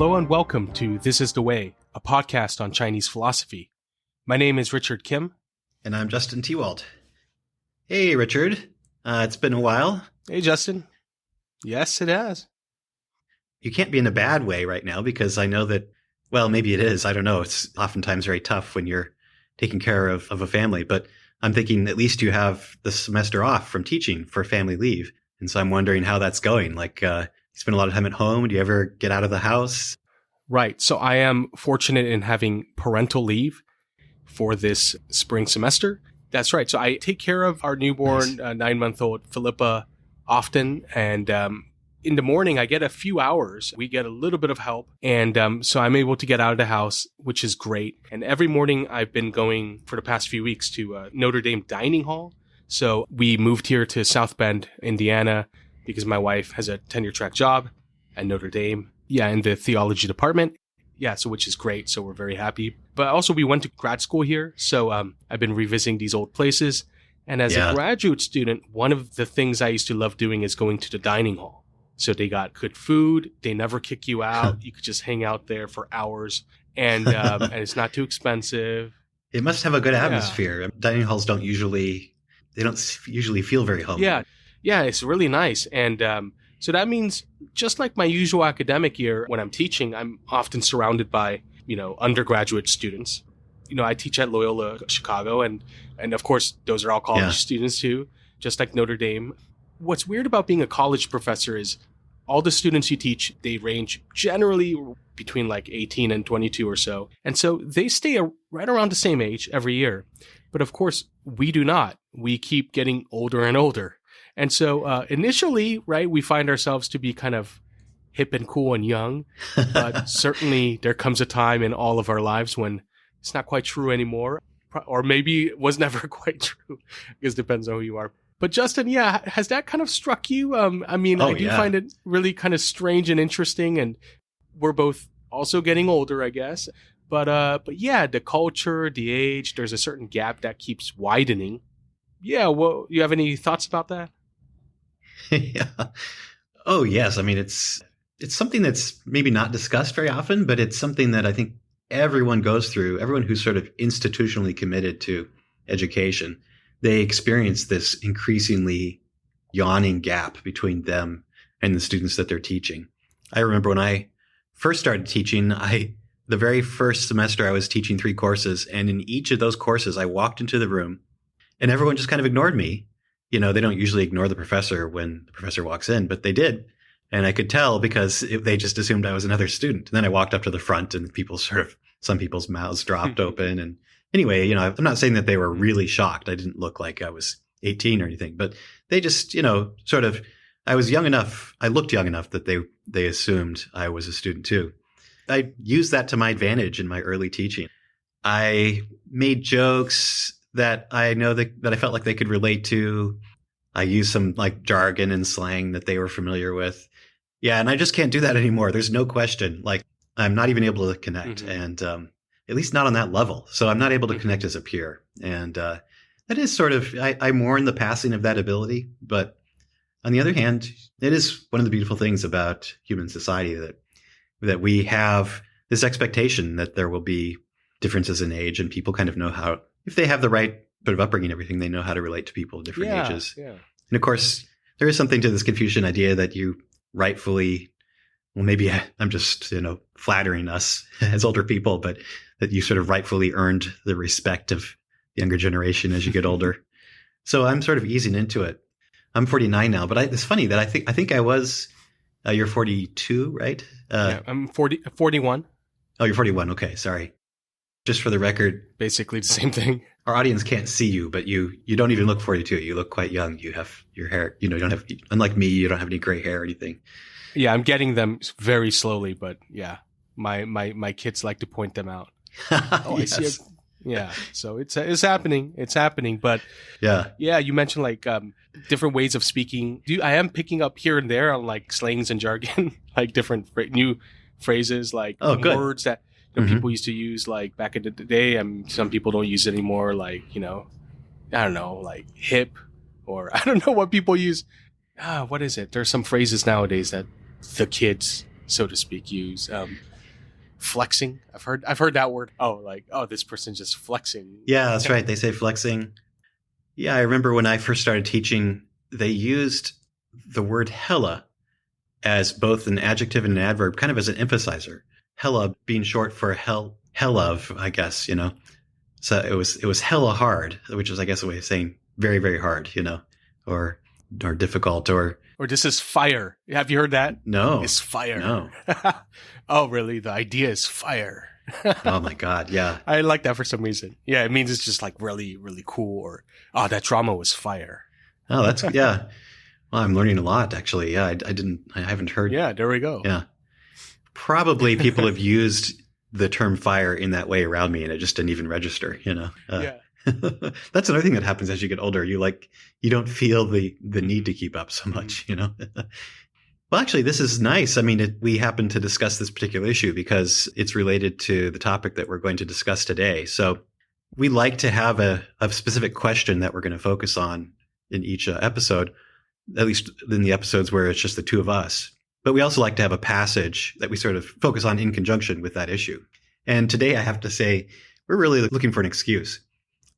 Hello and welcome to This is the Way, a podcast on Chinese philosophy. My name is Richard Kim. And I'm Justin Tewalt. Hey, Richard. It's been a while. Hey, Justin. Yes, it has. You can't be in a bad way right now because I know that, well, maybe it is. I don't know. It's oftentimes very tough when you're taking care of a family. But I'm thinking at least you have the semester off from teaching for family leave. And so I'm wondering how that's going. Like, you spend a lot of time at home. Do you ever get out of the house? Right. So I am fortunate in having parental leave for this spring semester. That's right. So I take care of our newborn 9-month-old Philippa often. And in the morning, I get a few hours. We get a little bit of help. And so I'm able to get out of the house, which is great. And every morning I've been going for the past few weeks to Notre Dame Dining Hall. So we moved here to South Bend, Indiana, because my wife has a tenure track job at Notre Dame. Yeah, in the theology department. Yeah, so which is great. So we're very happy. But also we went to grad school here. So I've been revisiting these old places. And as a graduate student, one of the things I used to love doing is going to the dining hall. So they got good food. They never kick you out. You could just hang out there for hours. And it's not too expensive. It must have a good atmosphere. Yeah. Dining halls don't usually feel very homely. Yeah, it's really nice. And so that means just like my usual academic year, when I'm teaching, I'm often surrounded by, undergraduate students. I teach at Loyola Chicago, and of course, those are all college students too, just like Notre Dame. What's weird about being a college professor is all the students you teach, they range generally between like 18 and 22 or so. And so they stay right around the same age every year. But of course, we do not. We keep getting older and older. And so initially, right, we find ourselves to be kind of hip and cool and young. But certainly there comes a time in all of our lives when it's not quite true anymore. Or maybe it was never quite true. Because it depends on who you are. But Justin, has that kind of struck you? I do find it really kind of strange and interesting. And we're both also getting older, I guess. But yeah, the culture, the age, there's a certain gap that keeps widening. Yeah, well, you have any thoughts about that? Yeah. Oh, yes. I mean, it's something that's maybe not discussed very often, but it's something that I think everyone goes through. Everyone who's sort of institutionally committed to education, they experience this increasingly yawning gap between them and the students that they're teaching. I remember when I first started teaching, the very first semester I was teaching 3 courses, and in each of those courses, I walked into the room and everyone just kind of ignored me. They don't usually ignore the professor when the professor walks in, but they did. And I could tell because they just assumed I was another student. And then I walked up to the front and some people's mouths dropped open. And anyway, I'm not saying that they were really shocked. I didn't look like I was 18 or anything, but they just, I was young enough. I looked young enough that they assumed I was a student too. I used that to my advantage in my early teaching. I made jokes that I know that I felt like they could relate to. I used some like jargon and slang that they were familiar with. Yeah, and I just can't do that anymore. There's no question. Like, I'm not even able to connect, and at least not on that level. So I'm not able to connect as a peer. And that is sort of, I mourn the passing of that ability. But on the other hand, it is one of the beautiful things about human society that we have this expectation that there will be differences in age, and people kind of know how, if they have the right sort of upbringing and everything, they know how to relate to people of different ages. Yeah. And of course, there is something to this Confucian idea that you rightfully, well, maybe I'm just, flattering us as older people, but that you sort of rightfully earned the respect of the younger generation as you get older. So I'm sort of easing into it. I'm 49 now, but it's funny that I think I was, you're 42, right? I'm 41. Oh, you're 41. Okay. Sorry. Just for the record. Basically the same thing. Our audience can't see you, but you don't even look 42. You look quite young. You have your hair, you don't have, unlike me, you don't have any gray hair or anything. Yeah, I'm getting them very slowly, but yeah, my kids like to point them out. Oh, yes. I see it. Yeah. So it's happening. It's happening. But yeah, you mentioned like different ways of speaking. I am picking up here and there on like slangs and jargon, like different new phrases, like words that people used to use like back in the day. Some people don't use it anymore. Like, I don't know, like hip, or I don't know what people use. What is it? There's some phrases nowadays that the kids, so to speak, use. flexing. I've heard that word. Oh, like, oh, this person's just flexing. Yeah, that's right. They say flexing. Yeah, I remember when I first started teaching, they used the word hella as both an adjective and an adverb, kind of as an emphasizer. Hella being short for hell of, I guess, you know. So it was hella hard, which is, I guess, a way of saying very, very hard, you know, or difficult, or this is fire. Have you heard that? No, it's fire. No. Oh, really? The idea is fire. Oh my God, yeah. I like that for some reason. Yeah, it means it's just like really, really cool. Or, oh, that drama was fire. Oh, that's, yeah. Well, I'm learning a lot, actually. Yeah, I haven't heard. Yeah, there we go. Yeah. Probably people have used the term fire in that way around me, and it just didn't even register, you know? Yeah. That's another thing that happens as you get older. You don't feel the need to keep up so much, you know? Well, actually, this is nice. I mean, we happen to discuss this particular issue because it's related to the topic that we're going to discuss today. So we like to have a specific question that we're going to focus on in each episode, at least in the episodes where it's just the two of us. But we also like to have a passage that we sort of focus on in conjunction with that issue. And today I have to say, we're really looking for an excuse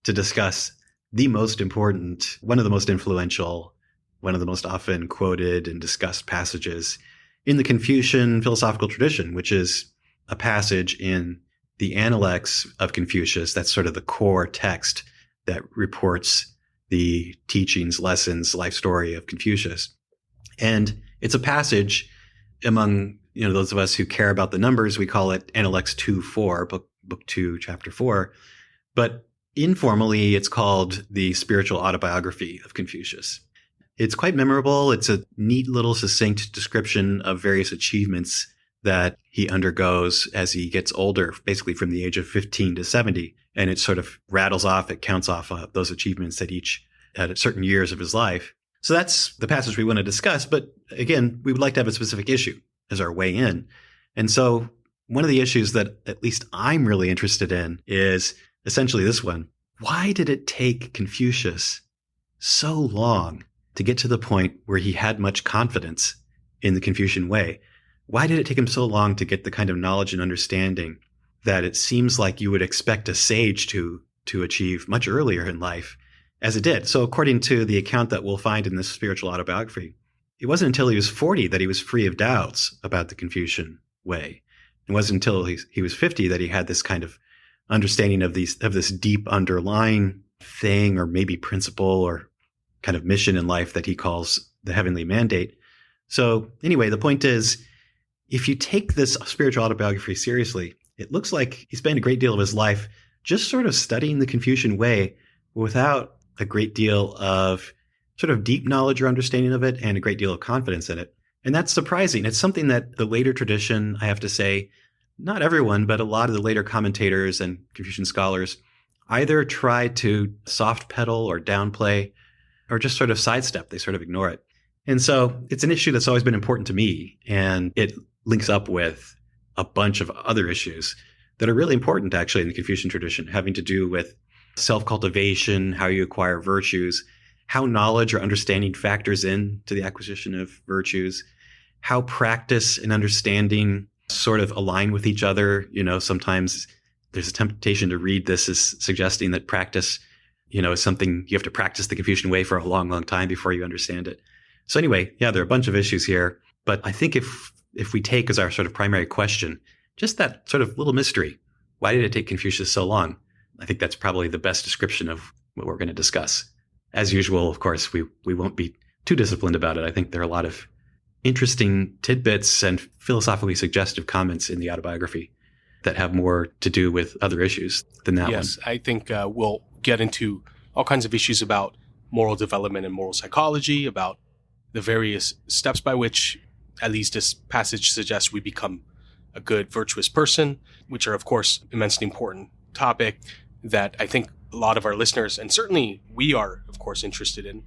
to discuss the most important, one of the most influential, one of the most often quoted and discussed passages in the Confucian philosophical tradition, which is a passage in the Analects of Confucius. That's sort of the core text that reports the teachings, lessons, life story of Confucius. And it's a passage among, you know, those of us who care about the numbers, we call it Analects 2:4, book 2, chapter 4. But informally, it's called the spiritual autobiography of Confucius. It's quite memorable. It's a neat little succinct description of various achievements that he undergoes as he gets older, basically from the age of 15 to 70. And it sort of rattles off, it counts off those achievements at certain years of his life. So that's the passage we want to discuss. But again, we would like to have a specific issue as our way in. And so one of the issues that at least I'm really interested in is essentially this one. Why did it take Confucius so long to get to the point where he had much confidence in the Confucian way? Why did it take him so long to get the kind of knowledge and understanding that it seems like you would expect a sage to achieve much earlier in life as it did? So according to the account that we'll find in this spiritual autobiography, it wasn't until he was 40 that he was free of doubts about the Confucian way. It wasn't until he was 50 that he had this kind of understanding of this deep underlying thing, or maybe principle, or kind of mission in life that he calls the heavenly mandate. So anyway, the point is, if you take this spiritual autobiography seriously, it looks like he spent a great deal of his life just sort of studying the Confucian way without a great deal of sort of deep knowledge or understanding of it and a great deal of confidence in it. And that's surprising. It's something that the later tradition, I have to say, not everyone, but a lot of the later commentators and Confucian scholars either try to soft pedal or downplay or just sort of sidestep. They sort of ignore it. And so it's an issue that's always been important to me. And it links up with a bunch of other issues that are really important, actually, in the Confucian tradition, having to do with self-cultivation, how you acquire virtues, how knowledge or understanding factors in to the acquisition of virtues, how practice and understanding sort of align with each other. You know, sometimes there's a temptation to read this as suggesting that practice, you know, is something you have to practice the Confucian way for a long, long time before you understand it. So anyway, yeah, there are a bunch of issues here. But I think if we take as our sort of primary question, just that sort of little mystery, why did it take Confucius so long? I think that's probably the best description of what we're going to discuss. As usual, of course, we won't be too disciplined about it. I think there are a lot of interesting tidbits and philosophically suggestive comments in the autobiography that have more to do with other issues than that one. Yes, I think we'll get into all kinds of issues about moral development and moral psychology, about the various steps by which, at least this passage suggests, we become a good, virtuous person, which are, of course, immensely important topic that I think a lot of our listeners, and certainly we are, of course, interested in.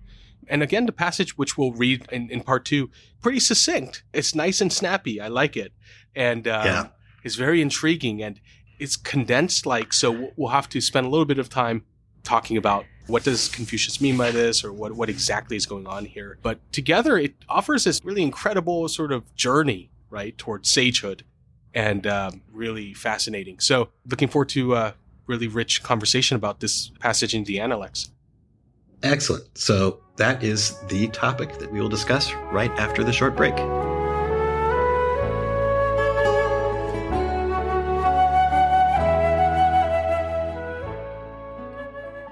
And again, the passage, which we'll read in part 2, pretty succinct. It's nice and snappy. I like it. And it's very intriguing. And it's condensed, so we'll have to spend a little bit of time talking about what does Confucius mean by this, or what exactly is going on here. But together, it offers this really incredible sort of journey, right, towards sagehood. and really fascinating. So looking forward to a really rich conversation about this passage in the Analects. Excellent. So that is the topic that we will discuss right after the short break.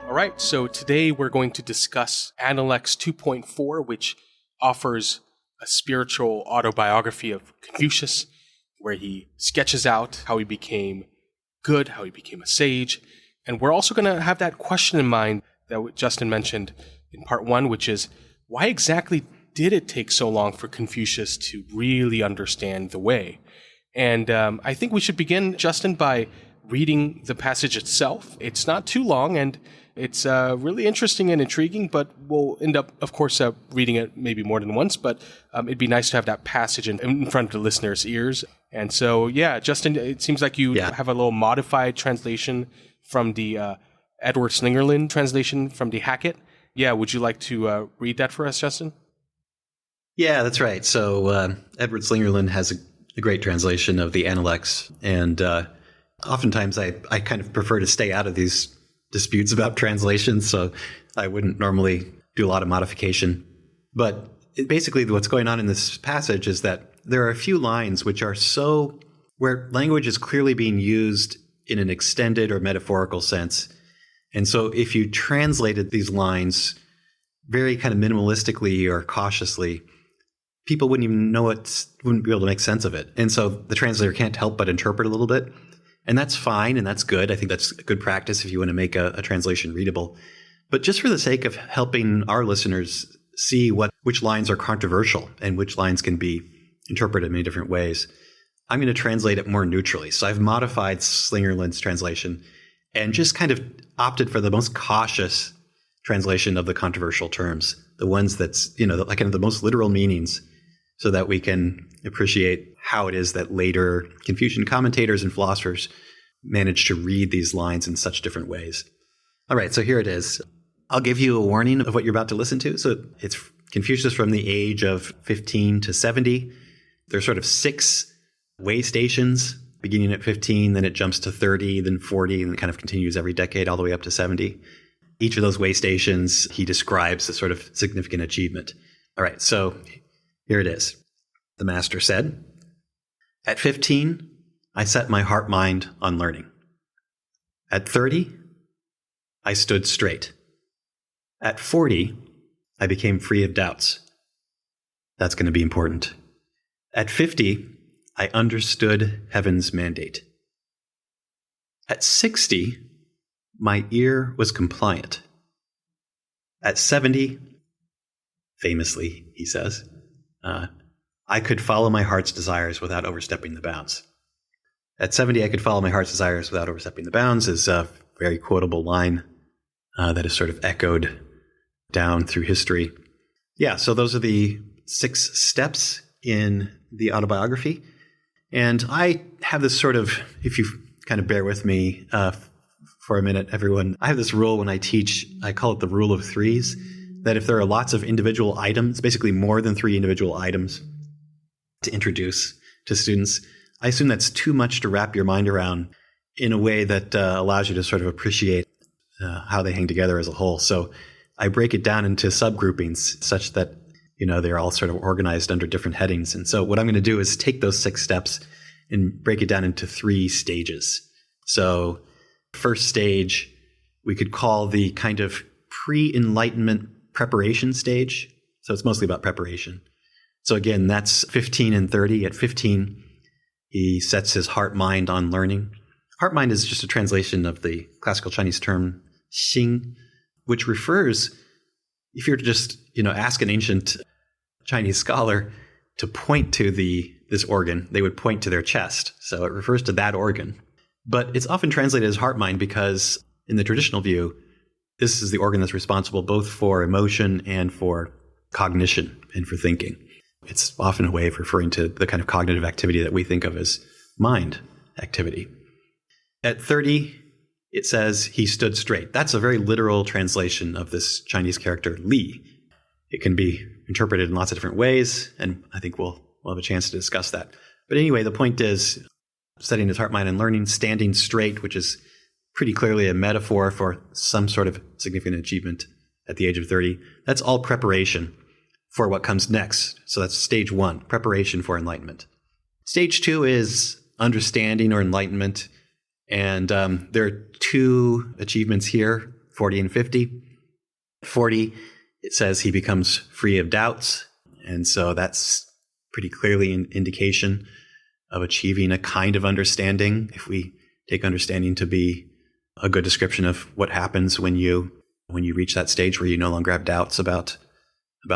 All right, so today we're going to discuss Analects 2.4, which offers a spiritual autobiography of Confucius, where he sketches out how he became good, how he became a sage. And we're also going to have that question in mind that Justin mentioned in part one, which is, why exactly did it take so long for Confucius to really understand the way? And I think we should begin, Justin, by reading the passage itself. It's not too long, and it's really interesting and intriguing, but we'll end up, of course, reading it maybe more than once, but it'd be nice to have that passage in front of the listeners' ears. And so, yeah, Justin, it seems like you have a little modified translation from the Edward Slingerland translation from the Hackett. Yeah, would you like to read that for us, Justin? Yeah, that's right. So Edward Slingerland has a great translation of the Analects, and oftentimes I kind of prefer to stay out of these disputes about translations, so I wouldn't normally do a lot of modification. But basically what's going on in this passage is that there are a few lines which are where language is clearly being used in an extended or metaphorical sense. And so if you translated these lines very kind of minimalistically or cautiously, people wouldn't even wouldn't be able to make sense of it. And so the translator can't help but interpret a little bit. And that's fine, and that's good. I think that's a good practice if you want to make a translation readable. But just for the sake of helping our listeners see which lines are controversial and which lines can be interpreted in many different ways, I'm going to translate it more neutrally. So I've modified Slingerland's translation and just kind of opted for the most cautious translation of the controversial terms, the ones that's, like kind of the most literal meanings, so that we can appreciate how it is that later Confucian commentators and philosophers managed to read these lines in such different ways. All right, so here it is. I'll give you a warning of what you're about to listen to. So it's Confucius from the age of 15 to 70. There's sort of 6 way stations, beginning at 15, then it jumps to 30, then 40, and it kind of continues every decade all the way up to 70. Each of those way stations, he describes a sort of significant achievement. All right, so here it is. The master said, "At 15, I set my heart-mind on learning. At 30, I stood straight. At 40, I became free of doubts." That's going to be important. At 50, I understood heaven's mandate. At 60, my ear was compliant. At 70, famously, he says, I could follow my heart's desires without overstepping the bounds. At 70, I could follow my heart's desires without overstepping the bounds is a very quotable line that is sort of echoed down through history. Yeah, so those are the 6 steps in the autobiography. And I have this sort of, if you kind of bear with me for a minute, everyone, I have this rule when I teach, I call it the rule of 3s, that if there are lots of individual items, basically more than 3 individual items to introduce to students, I assume that's too much to wrap your mind around in a way that allows you to sort of appreciate how they hang together as a whole. So I break it down into subgroupings such that, they're all sort of organized under different headings. And so what I'm going to do is take those 6 steps and break it down into 3 stages. So first stage, we could call the kind of pre-enlightenment preparation stage. So it's mostly about preparation. So again, that's 15 and 30. At 15, he sets his heart-mind on learning. Heart-mind is just a translation of the classical Chinese term xing, which refers, if you were to just, ask an ancient Chinese scholar to point to this organ, they would point to their chest. So it refers to that organ. But it's often translated as heart-mind because in the traditional view, this is the organ that's responsible both for emotion and for cognition and for thinking. It's often a way of referring to the kind of cognitive activity that we think of as mind activity. At 30, it says he stood straight. That's a very literal translation of this Chinese character Li. It can be interpreted in lots of different ways, and I think we'll have a chance to discuss that. But anyway, the point is, setting his heart, mind, and learning, standing straight, which is pretty clearly a metaphor for some sort of significant achievement at the age of 30. That's all preparation for what comes next. So that's stage 1, preparation for enlightenment. Stage 2 is understanding or enlightenment. And there are 2 achievements here, 40 and 50. 40, it says he becomes free of doubts. And so that's pretty clearly an indication of achieving a kind of understanding, if we take understanding to be a good description of what happens when you reach that stage where you no longer have doubts about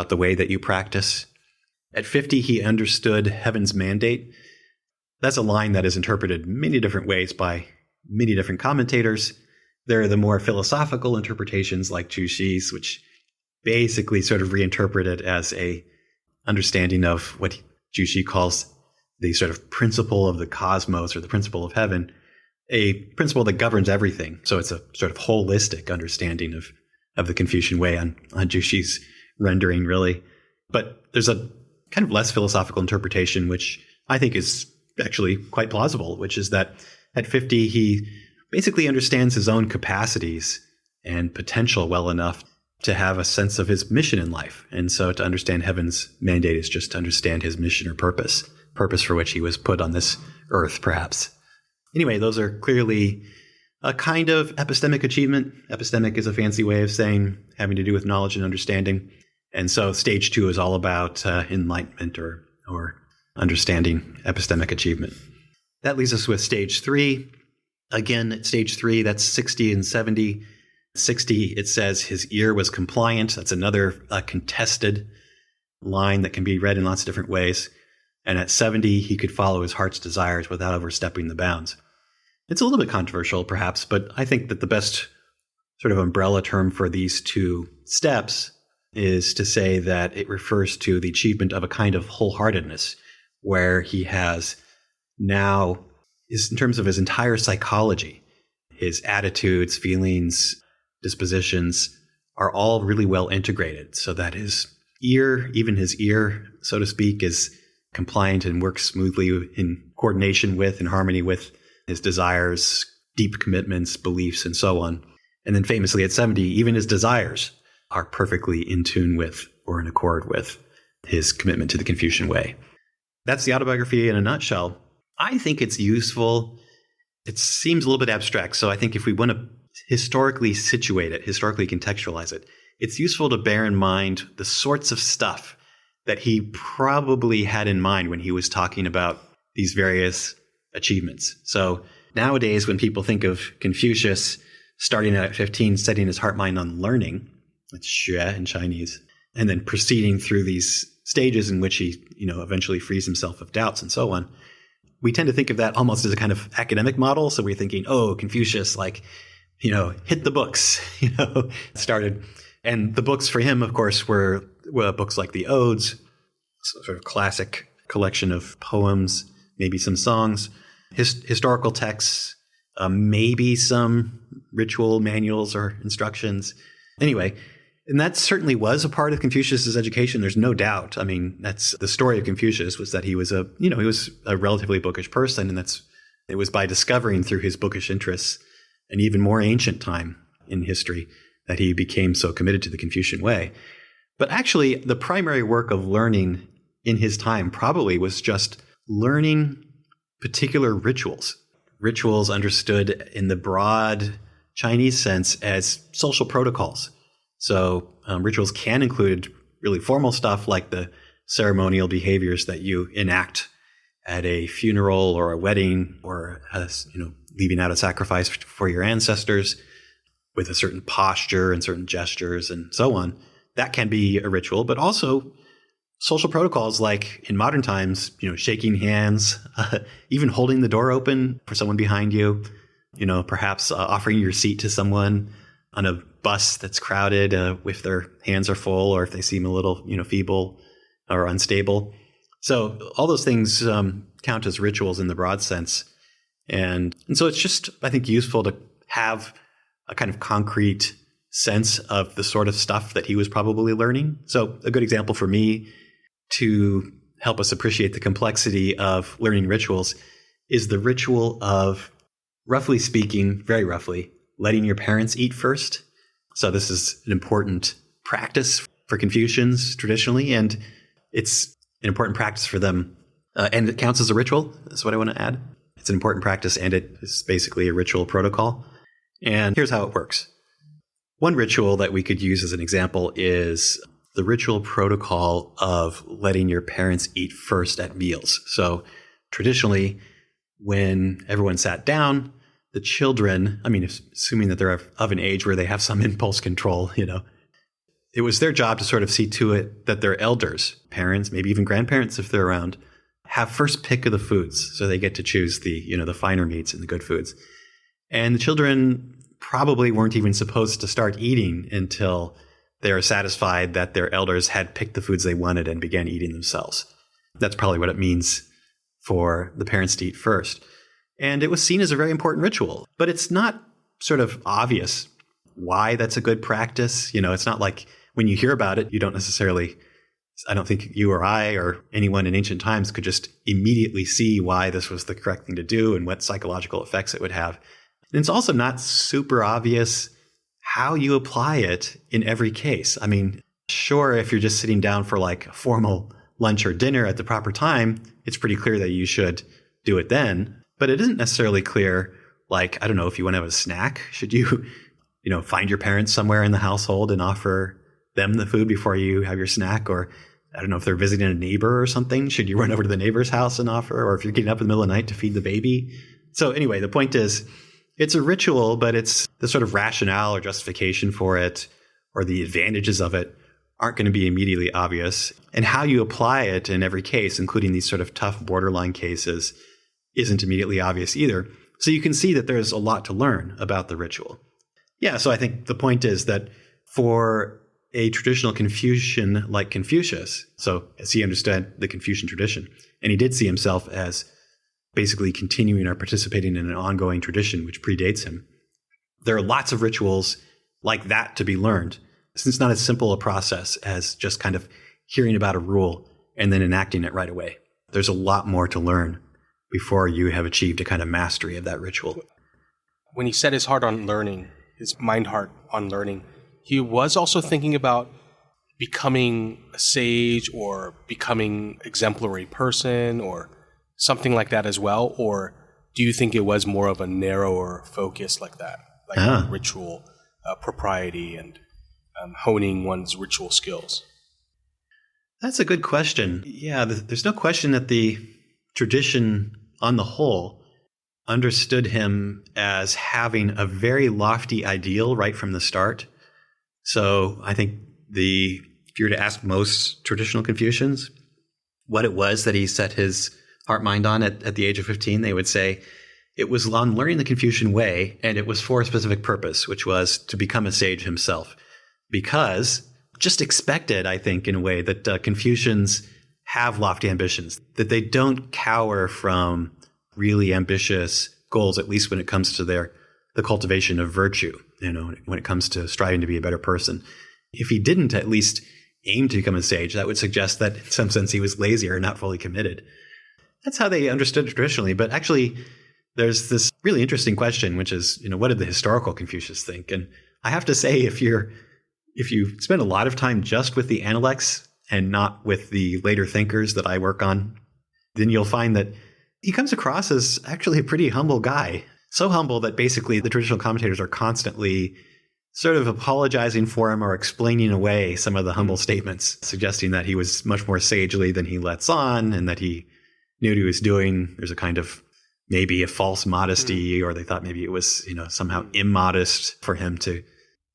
the way that you practice. At 50, he understood heaven's mandate. That's a line that is interpreted many different ways by many different commentators. There are the more philosophical interpretations like Zhu Xi's, which basically sort of reinterpret it as a understanding of what Zhu Xi calls the sort of principle of the cosmos or the principle of heaven, a principle that governs everything. So it's a sort of holistic understanding of the Confucian way on Zhu Xi's rendering, really. But there's a kind of less philosophical interpretation, which I think is actually quite plausible, which is that at 50, he basically understands his own capacities and potential well enough to have a sense of his mission in life. And so to understand heaven's mandate is just to understand his mission or purpose for which he was put on this earth, perhaps. Anyway, those are clearly a kind of epistemic achievement. Epistemic is a fancy way of saying having to do with knowledge and understanding. And so stage 2 is all about enlightenment or understanding, epistemic achievement. That leaves us with stage 3. Again, at stage 3, that's 60 and 70. 60, it says his ear was compliant. That's another contested line that can be read in lots of different ways. And at 70, he could follow his heart's desires without overstepping the bounds. It's a little bit controversial, perhaps, but I think that the best sort of umbrella term for these 2 steps is to say that it refers to the achievement of a kind of wholeheartedness, where he has now, in terms of his entire psychology, his attitudes, feelings, dispositions are all really well integrated, so that his ear, even his ear, so to speak, is compliant and works smoothly in coordination with and harmony with his desires, deep commitments, beliefs, and so on. And then famously at 70, even his desires are perfectly in tune with or in accord with his commitment to the Confucian way. That's the autobiography in a nutshell. I think it's useful. It seems a little bit abstract, so I think if we want to historically situate it, historically contextualize it, it's useful to bear in mind the sorts of stuff that he probably had in mind when he was talking about these various achievements. So nowadays, when people think of Confucius starting at 15, setting his heart, mind on learning, that's xue in Chinese, and then proceeding through these stages in which he, eventually frees himself of doubts and so on, we tend to think of that almost as a kind of academic model. So we're thinking, oh, Confucius, hit the books, started. And the books for him, of course, were books like the Odes, sort of classic collection of poems, maybe some songs, historical texts, maybe some ritual manuals or instructions. Anyway, and that certainly was a part of Confucius's education. There's no doubt. I mean, that's the story of Confucius, was that he was a relatively bookish person. And it was by discovering through his bookish interests an even more ancient time in history that he became so committed to the Confucian way. But actually, the primary work of learning in his time probably was just learning particular rituals. Rituals understood in the broad Chinese sense as social protocols. So rituals can include really formal stuff like the ceremonial behaviors that you enact at a funeral or a wedding, or leaving out a sacrifice for your ancestors with a certain posture and certain gestures and so on. That can be a ritual, but also social protocols like in modern times, shaking hands, even holding the door open for someone behind you, perhaps offering your seat to someone on a bus that's crowded if their hands are full or if they seem a little, feeble or unstable. So all those things count as rituals in the broad sense. And so it's just, I think, useful to have a kind of concrete sense of the sort of stuff that he was probably learning. So a good example for me to help us appreciate the complexity of learning rituals is the ritual of, roughly speaking, very roughly, letting your parents eat first. So this is an important practice for Confucians traditionally, and it's an important practice for them. And it counts as a ritual. That's what I want to add. It's an important practice, and it is basically a ritual protocol. And here's how it works. One ritual that we could use as an example is the ritual protocol of letting your parents eat first at meals. So traditionally, when everyone sat down, the children, assuming that they're of an age where they have some impulse control, it was their job to sort of see to it that their elders, parents, maybe even grandparents if they're around, have first pick of the foods. So they get to choose the finer meats and the good foods. And the children probably weren't even supposed to start eating until they are satisfied that their elders had picked the foods they wanted and began eating themselves. That's probably what it means for the parents to eat first. And it was seen as a very important ritual, but it's not sort of obvious why that's a good practice. It's not like when you hear about it, you don't necessarily, I don't think you or I or anyone in ancient times could just immediately see why this was the correct thing to do and what psychological effects it would have. And it's also not super obvious how you apply it in every case. Sure, if you're just sitting down for like a formal lunch or dinner at the proper time, it's pretty clear that you should do it then. But it isn't necessarily clear, like, I don't know, if you want to have a snack, should you, find your parents somewhere in the household and offer them the food before you have your snack? Or I don't know, if they're visiting a neighbor or something, should you run over to the neighbor's house and offer? Or if you're getting up in the middle of the night to feed the baby? So anyway, the point is, it's a ritual, but it's the sort of rationale or justification for it or the advantages of it aren't going to be immediately obvious. And how you apply it in every case, including these sort of tough borderline cases, isn't immediately obvious either. So you can see that there's a lot to learn about the ritual. Yeah, so I think the point is that for a traditional Confucian like Confucius, so as he understood the Confucian tradition, and he did see himself as basically continuing or participating in an ongoing tradition which predates him, there are lots of rituals like that to be learned. It's not as simple a process as just kind of hearing about a rule and then enacting it right away. There's a lot more to learn before you have achieved a kind of mastery of that ritual. When he set his heart on learning, his mind-heart on learning, he was also thinking about becoming a sage or becoming an exemplary person or something like that as well? Or do you think it was more of a narrower focus like that, like ritual propriety and honing one's ritual skills? That's a good question. Yeah, there's no question that the tradition on the whole understood him as having a very lofty ideal right from the start. So I think if you were to ask most traditional Confucians what it was that he set his heart-mind on at the age of 15, they would say it was on learning the Confucian Way, and it was for a specific purpose, which was to become a sage himself. Because just expected, I think, in a way, that Confucians have lofty ambitions, that they don't cower from really ambitious goals, at least when it comes to the cultivation of virtue, when it comes to striving to be a better person. If he didn't at least aim to become a sage, that would suggest that in some sense he was lazy or not fully committed. That's how they understood it traditionally. But actually, there's this really interesting question, which is, what did the historical Confucius think? And I have to say, if you spend a lot of time just with the Analects and not with the later thinkers that I work on, then you'll find that he comes across as actually a pretty humble guy. So humble that basically the traditional commentators are constantly sort of apologizing for him or explaining away some of the humble statements, suggesting that he was much more sagely than he lets on and that he knew what he was doing. There's a kind of maybe a false modesty, or they thought maybe it was, somehow immodest for him to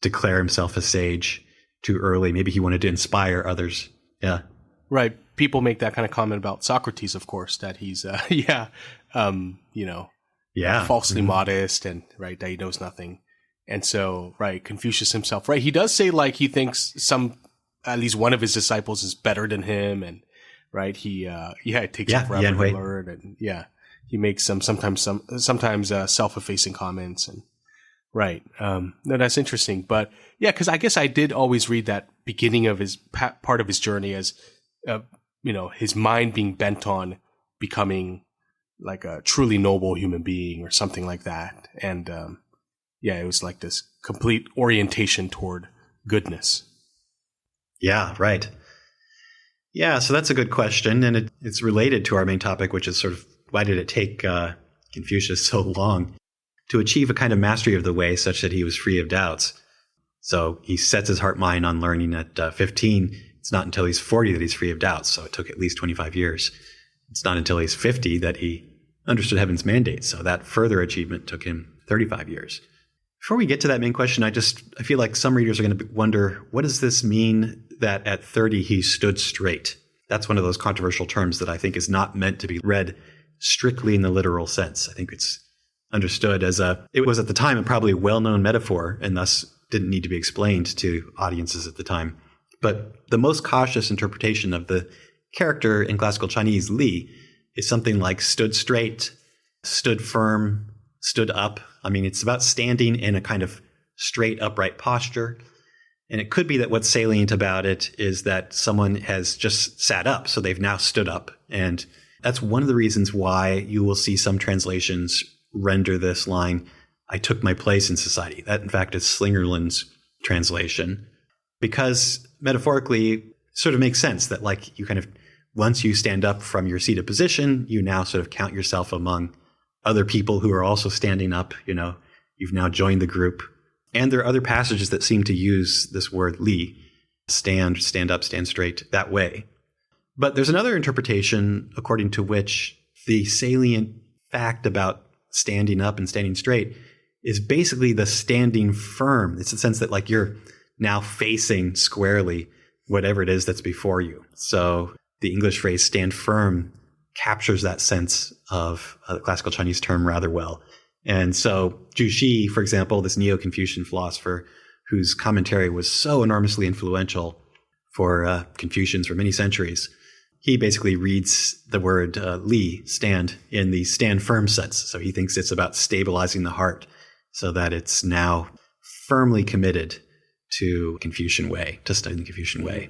declare himself a sage too early. Maybe he wanted to inspire others. Yeah. Right. People make that kind of comment about Socrates, of course, that he's, falsely modest and right, that he knows nothing. And so, right, Confucius himself, right, he does say like he thinks at least one of his disciples is better than him, and right, it takes him forever to learn, and he makes sometimes self-effacing comments, and right, no, that's interesting, but yeah, because I guess I did always read that beginning of his part of his journey as his mind being bent on becoming like a truly noble human being or something like that. And it was like this complete orientation toward goodness. Yeah, right. Yeah, so that's a good question. And it's related to our main topic, which is sort of why did it take Confucius so long to achieve a kind of mastery of the way such that he was free of doubts. So he sets his heart mind on learning at 15. It's not until he's 40 that he's free of doubts. So it took at least 25 years. It's not until he's 50 that he understood heaven's mandate. So that further achievement took him 35 years. Before we get to that main question, I feel like some readers are going to wonder, what does this mean that at 30 he stood straight? That's one of those controversial terms that I think is not meant to be read strictly in the literal sense. I think it's understood as it was at the time a probably well-known metaphor and thus didn't need to be explained to audiences at the time. But the most cautious interpretation of the character in classical Chinese, Li, is something like stood straight, stood firm, stood up. I mean, it's about standing in a kind of straight, upright posture. And it could be that what's salient about it is that someone has just sat up, so they've now stood up. And that's one of the reasons why you will see some translations render this line, I took my place in society. That, in fact, is Slingerland's translation. Because metaphorically, sort of makes sense that like you kind of, once you stand up from your seated position, you now sort of count yourself among other people who are also standing up. You know, you've now joined the group. And there are other passages that seem to use this word li, stand up, stand straight, that way. But there's another interpretation according to which the salient fact about standing up and standing straight is basically the standing firm. It's the sense that like you're now facing squarely whatever it is that's before you. So the English phrase stand firm captures that sense of the classical Chinese term rather well. And so Zhu Xi, for example, this Neo-Confucian philosopher whose commentary was so enormously influential for Confucians for many centuries, he basically reads the word li, stand, in the stand firm sense. So he thinks it's about stabilizing the heart so that it's now firmly committed to Confucian Way, to studying the Confucian Way.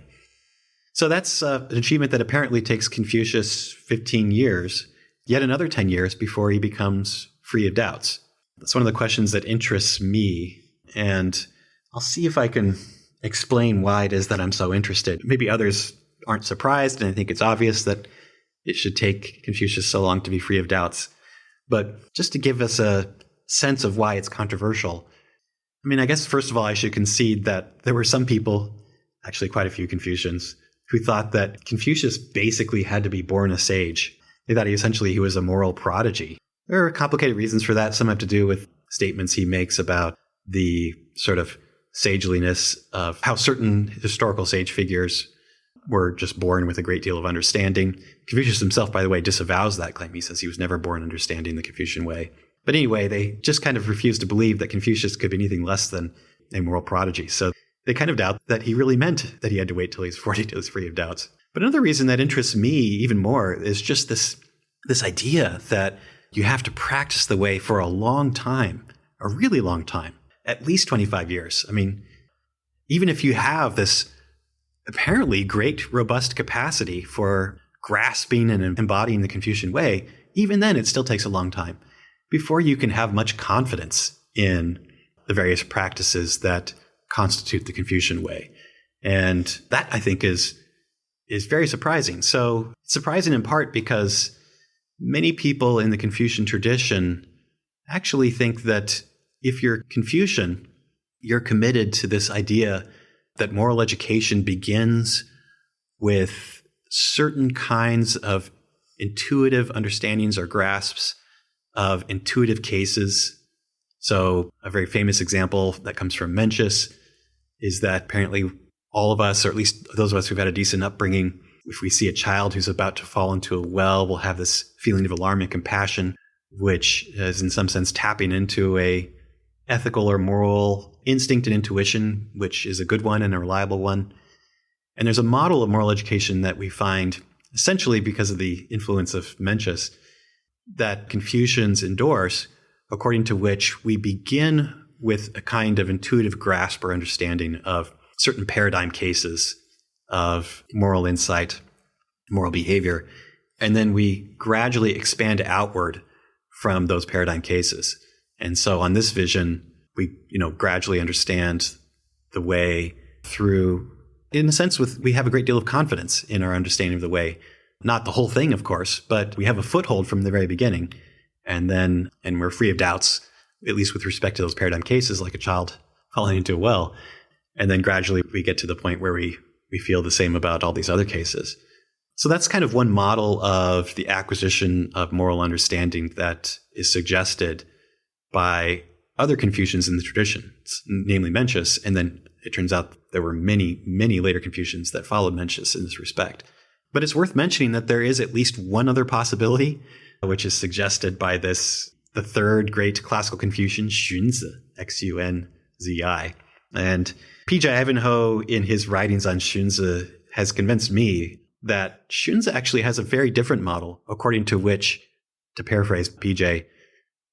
So that's an achievement that apparently takes Confucius 15 years, yet another 10 years before he becomes free of doubts. That's one of the questions that interests me, and I'll see if I can explain why it is that I'm so interested. Maybe others aren't surprised, and I think it's obvious that it should take Confucius so long to be free of doubts. But just to give us a sense of why it's controversial, I mean, I guess first of all, I should concede that there were some people, actually quite a few Confucians, who thought that Confucius basically had to be born a sage. They thought he was a moral prodigy. There are complicated reasons for that. Some have to do with statements he makes about the sort of sageliness of how certain historical sage figures were just born with a great deal of understanding. Confucius himself, by the way, disavows that claim. He says he was never born understanding the Confucian way. But anyway, they just kind of refused to believe that Confucius could be anything less than a moral prodigy. So they kind of doubt that he really meant that he had to wait till he's 40 till he's free of doubts. But another reason that interests me even more is just this idea that you have to practice the way for a long time, a really long time, at least 25 years. I mean, even if you have this apparently great, robust capacity for grasping and embodying the Confucian way, even then it still takes a long time before you can have much confidence in the various practices that constitute the Confucian way. And that, I think, is very surprising. So it's surprising in part because many people in the Confucian tradition actually think that if you're Confucian, you're committed to this idea that moral education begins with certain kinds of intuitive understandings or grasps of intuitive cases. So a very famous example that comes from Mencius is that apparently all of us, or at least those of us who've had a decent upbringing, if we see a child who's about to fall into a well, we'll have this feeling of alarm and compassion, which is in some sense tapping into a ethical or moral instinct and intuition, which is a good one and a reliable one. And there's a model of moral education that we find essentially because of the influence of Mencius that Confucians endorse, according to which we begin with a kind of intuitive grasp or understanding of certain paradigm cases of moral insight, moral behavior. And then we gradually expand outward from those paradigm cases. And so on this vision, we, gradually understand the way through, in a sense, we have a great deal of confidence in our understanding of the way. Not the whole thing, of course, but we have a foothold from the very beginning. And we're free of doubts, at least with respect to those paradigm cases, like a child falling into a well. And then gradually we get to the point where we feel the same about all these other cases. So that's kind of one model of the acquisition of moral understanding that is suggested by other Confucians in the tradition, namely Mencius. And then it turns out there were many, many later Confucians that followed Mencius in this respect. But it's worth mentioning that there is at least one other possibility, which is suggested by the third great classical Confucian, Xunzi, Xunzi. And P.J. Ivanhoe, in his writings on Xunzi, has convinced me that Xunzi actually has a very different model, according to which, to paraphrase P.J.,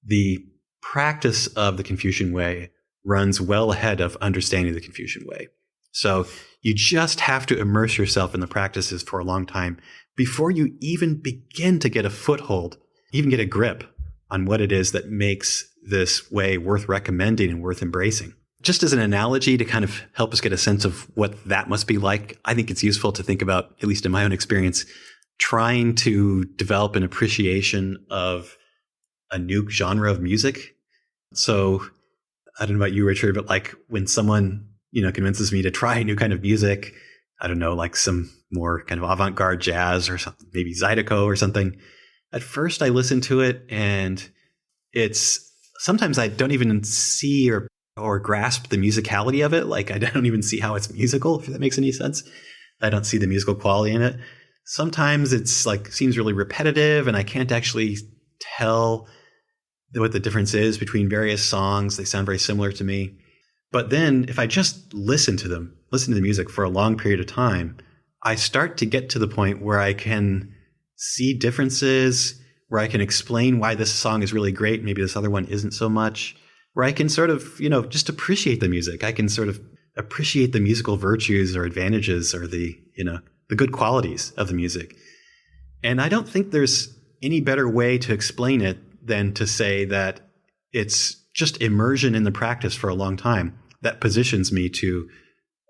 the practice of the Confucian Way runs well ahead of understanding the Confucian Way. So you just have to immerse yourself in the practices for a long time before you even begin to get a foothold, even get a grip on what it is that makes this way worth recommending and worth embracing. Just as an analogy to kind of help us get a sense of what that must be like, I think it's useful to think about, at least in my own experience, trying to develop an appreciation of a new genre of music. So I don't know about you, Richard, but like when someone, convinces me to try a new kind of music, I don't know, like some more kind of avant-garde jazz or something, maybe Zydeco or something. At first I listen to it and sometimes I don't even see or grasp the musicality of it. Like I don't even see how it's musical, if that makes any sense. I don't see the musical quality in it. Sometimes it's like seems really repetitive and I can't actually tell what the difference is between various songs. They sound very similar to me. But then if I just listen to the music for a long period of time, I start to get to the point where I can see differences, where I can explain why this song is really great. Maybe this other one isn't so much, where I can sort of, just appreciate the music. I can sort of appreciate the musical virtues or advantages or the good qualities of the music. And I don't think there's any better way to explain it than to say that it's just immersion in the practice for a long time that positions me to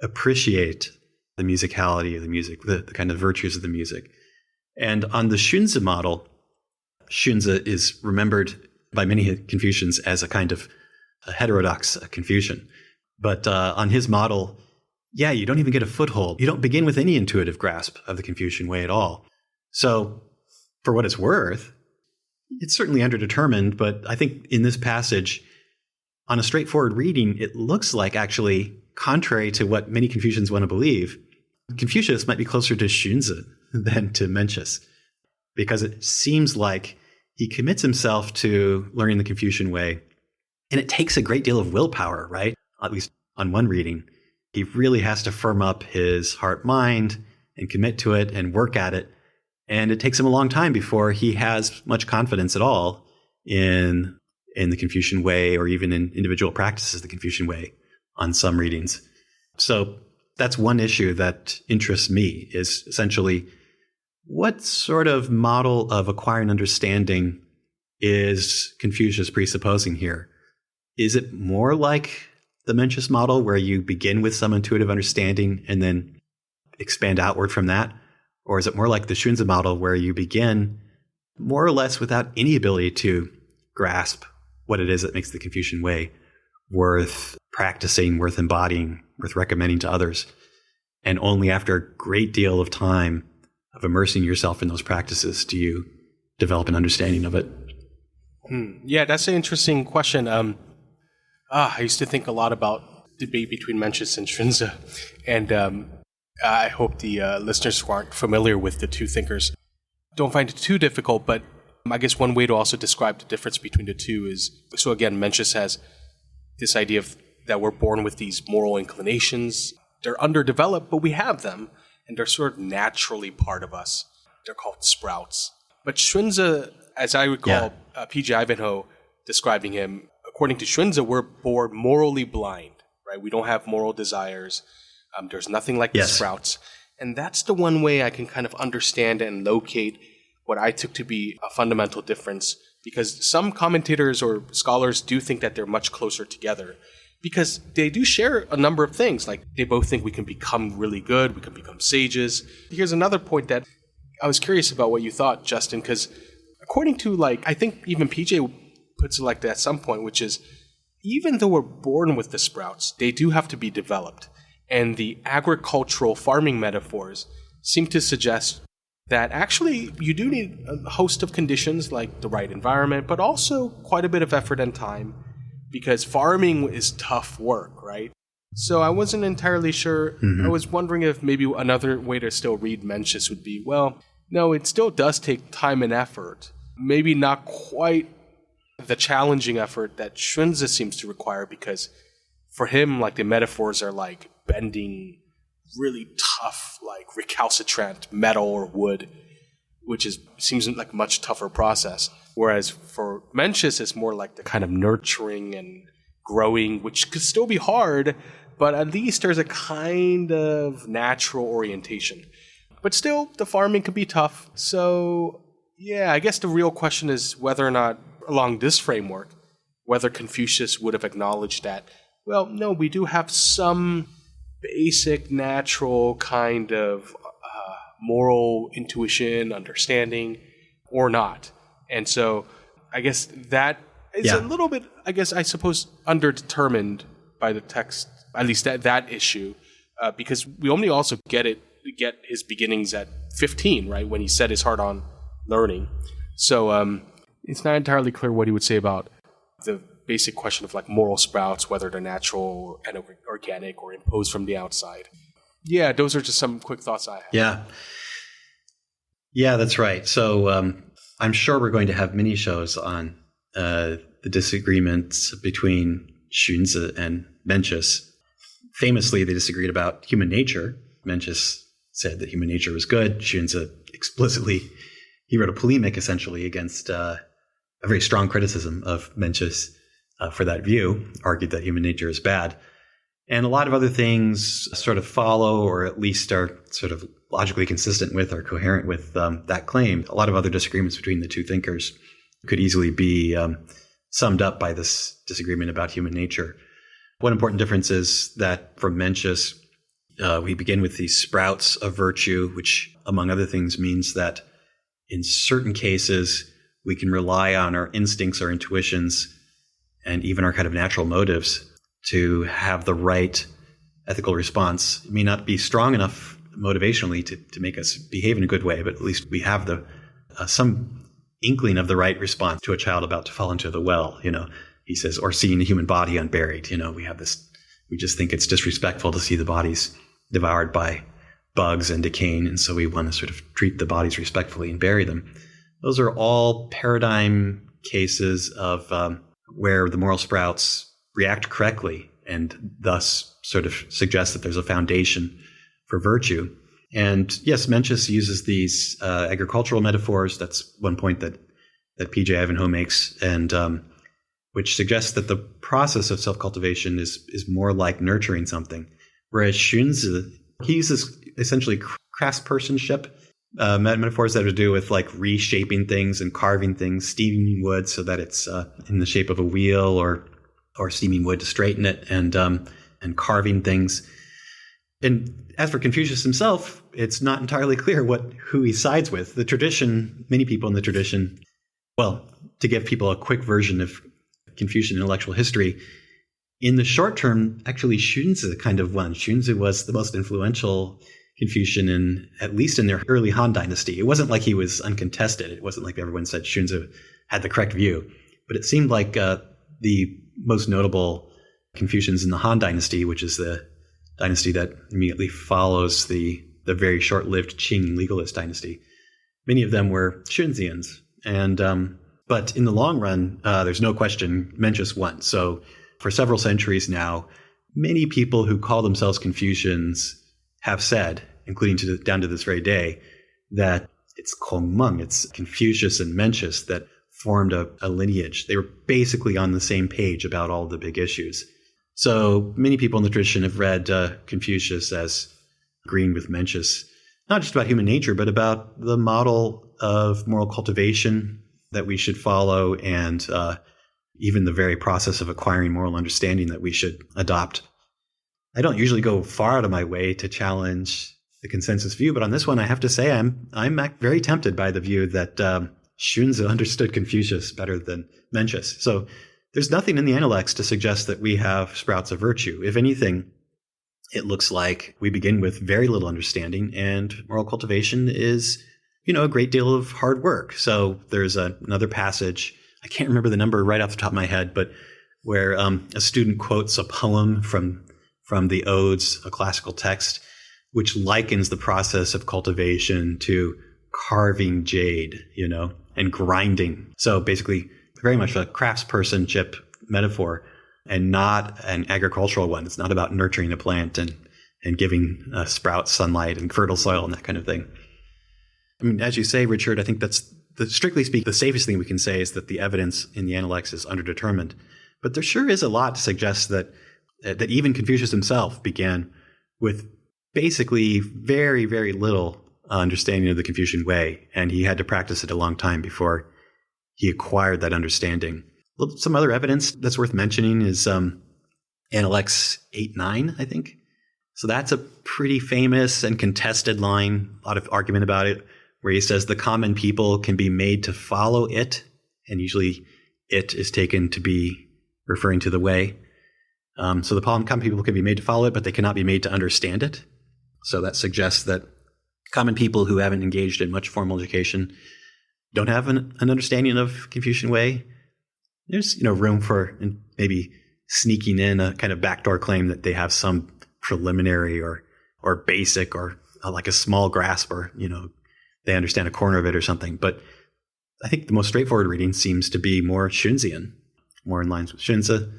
appreciate the musicality of the music, the kind of virtues of the music. And on the Xunzi model, Xunzi is remembered by many Confucians as a kind of a heterodox Confucian. But on his model, you don't even get a foothold. You don't begin with any intuitive grasp of the Confucian Way at all. So for what it's worth, it's certainly underdetermined, but I think in this passage, on a straightforward reading, it looks like actually, contrary to what many Confucians want to believe, Confucius might be closer to Xunzi than to Mencius, because it seems like he commits himself to learning the Confucian Way, and it takes a great deal of willpower, right? At least on one reading. He really has to firm up his heart-mind and commit to it and work at it. And it takes him a long time before he has much confidence at all in the Confucian Way or even in individual practices of the Confucian Way on some readings. So that's one issue that interests me, is essentially what sort of model of acquiring understanding is Confucius presupposing here? Is it more like the Mencius model, where you begin with some intuitive understanding and then expand outward from that? Or is it more like the Xunzi model, where you begin more or less without any ability to grasp what it is that makes the Confucian Way worth practicing, worth embodying, worth recommending to others? And only after a great deal of time of immersing yourself in those practices do you develop an understanding of it. Yeah, that's an interesting question. I used to think a lot about debate between Mencius and Xunzi, and I hope the listeners who aren't familiar with the two thinkers don't find it too difficult, but I guess one way to also describe the difference between the two is, so again, Mencius has this idea of that we're born with these moral inclinations. They're underdeveloped, but we have them, and they're sort of naturally part of us. They're called sprouts. But Xunzi, as I recall, P.J. Ivanhoe describing him, according to Xunzi, we're born morally blind, right? We don't have moral desires. There's nothing like the sprouts. And that's the one way I can kind of understand and locate what I took to be a fundamental difference, because some commentators or scholars do think that they're much closer together, because they do share a number of things. Like, they both think we can become really good, we can become sages. Here's another point that I was curious about what you thought, Justin, because according to, like, I think even PJ puts it like that at some point, which is, even though we're born with the sprouts, they do have to be developed. And the agricultural farming metaphors seem to suggest that actually you do need a host of conditions, like the right environment, but also quite a bit of effort and time, because farming is tough work, right? So I wasn't entirely sure. I was wondering if maybe another way to still read Mencius would be, well, no, it still does take time and effort. Maybe not quite the challenging effort that Xunzi seems to require, because for him, like, the metaphors are like bending really tough, like recalcitrant metal or wood, which seems like a much tougher process. Whereas for Mencius, it's more like the kind of nurturing and growing, which could still be hard, but at least there's a kind of natural orientation. But still, the farming could be tough. So, yeah, I guess the real question is whether or not, along this framework, whether Confucius would have acknowledged that, well, no, we do have some basic, natural kind of moral intuition, understanding, or not. And so I guess that is a little bit, I suppose, underdetermined by the text, at least that issue, because we only also get his beginnings at 15, right, when he set his heart on learning. So it's not entirely clear what he would say about the basic question of, like, moral sprouts, whether they're natural and organic or imposed from the outside. Yeah, those are just some quick thoughts I have. Yeah, that's right. So I'm sure we're going to have mini shows on the disagreements between Xunzi and Mencius. Famously, they disagreed about human nature. Mencius said that human nature was good. Xunzi explicitly, he wrote a polemic essentially against a very strong criticism of Mencius for that view, argued that human nature is bad. And a lot of other things sort of follow, or at least are sort of logically consistent with or coherent with that claim. A lot of other disagreements between the two thinkers could easily be summed up by this disagreement about human nature. One important difference is that for Mencius, we begin with these sprouts of virtue, which, among other things, means that in certain cases, we can rely on our instincts, our intuitions, and even our kind of natural motives to have the right ethical response. It may not be strong enough motivationally to make us behave in a good way, but at least we have the some inkling of the right response to a child about to fall into the well. He says, or seeing a human body unburied. We have this. We just think it's disrespectful to see the bodies devoured by bugs and decaying, and so we want to sort of treat the bodies respectfully and bury them. Those are all paradigm cases of where the moral sprouts react correctly and thus sort of suggest that there's a foundation for virtue. And yes, Mencius uses these agricultural metaphors. That's one point that P.J. Ivanhoe makes, and which suggests that the process of self-cultivation is more like nurturing something, whereas Xunzi, he uses essentially craftspersonship metaphors that have to do with, like, reshaping things and carving things, steaming wood so that it's in the shape of a wheel, or steaming wood to straighten it, and carving things. And as for Confucius himself, it's not entirely clear who he sides with. The tradition, many people in the tradition, well, to give people a quick version of Confucian intellectual history, in the short term, actually Xunzi kind of won. Xunzi was the most influential Confucian at least in their early Han Dynasty. It wasn't like he was uncontested. It wasn't like everyone said Xunzi had the correct view. But it seemed like the most notable Confucians in the Han Dynasty, which is the dynasty that immediately follows the very short-lived Qing legalist dynasty, many of them were Xunzians. But in the long run, there's no question Mencius won. So for several centuries now, many people who call themselves Confucians have said, including down to this very day, that it's Kongmeng, it's Confucius and Mencius that formed a lineage. They were basically on the same page about all the big issues. So many people in the tradition have read Confucius as agreeing with Mencius, not just about human nature, but about the model of moral cultivation that we should follow, and even the very process of acquiring moral understanding that we should adopt. I don't usually go far out of my way to challenge the consensus view, but on this one, I have to say I'm very tempted by the view that Xunzi understood Confucius better than Mencius. So there's nothing in the Analects to suggest that we have sprouts of virtue. If anything, it looks like we begin with very little understanding, and moral cultivation is, a great deal of hard work. So there's another passage, I can't remember the number right off the top of my head, but where a student quotes a poem from the Odes, a classical text, which likens the process of cultivation to carving jade, and grinding. So basically, very much a craftspersonship metaphor and not an agricultural one. It's not about nurturing a plant and giving sprouts sunlight and fertile soil and that kind of thing. I mean, as you say, Richard, I think that's, strictly speaking, the safest thing we can say is that the evidence in the Analects is underdetermined. But there sure is a lot to suggest that even Confucius himself began with basically very, very little understanding of the Confucian way, and he had to practice it a long time before he acquired that understanding. Some other evidence that's worth mentioning is Analects 8-9, I think. So that's a pretty famous and contested line, a lot of argument about it, where he says the common people can be made to follow it, and usually it is taken to be referring to the way. So the common people can be made to follow it, but they cannot be made to understand it. So that suggests that common people who haven't engaged in much formal education don't have an understanding of Confucian way. There's room for maybe sneaking in a kind of backdoor claim that they have some preliminary or basic or like a small grasp, or they understand a corner of it or something. But I think the most straightforward reading seems to be more Xunzian, more in lines with Xunzi.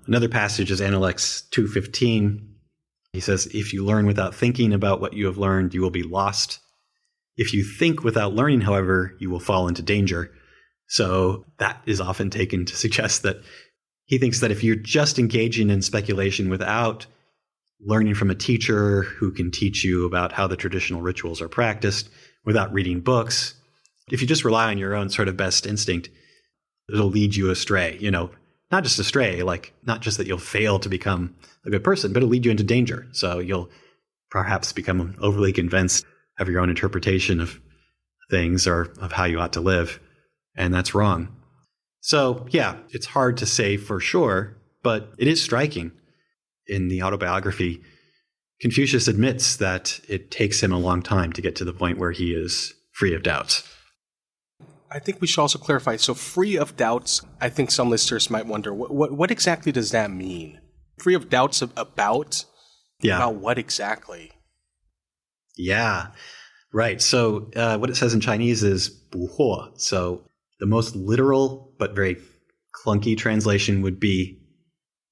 Another passage is Analects 2:15. He says, "If you learn without thinking about what you have learned, you will be lost. If you think without learning, however, you will fall into danger." So that is often taken to suggest that he thinks that if you're just engaging in speculation without learning from a teacher who can teach you about how the traditional rituals are practiced, without reading books, if you just rely on your own sort of best instinct, it'll lead you astray, not just astray, like not just that you'll fail to become a good person, but it'll lead you into danger. So you'll perhaps become overly convinced of your own interpretation of things or of how you ought to live. And that's wrong. So yeah, it's hard to say for sure, but it is striking. In the Autobiography, Confucius admits that it takes him a long time to get to the point where he is free of doubts. I think we should also clarify. So free of doubts, I think some listeners might wonder, what exactly does that mean? Free of doubts about? Yeah. About what exactly? Yeah, right. So what it says in Chinese is 不惑. So the most literal but very clunky translation would be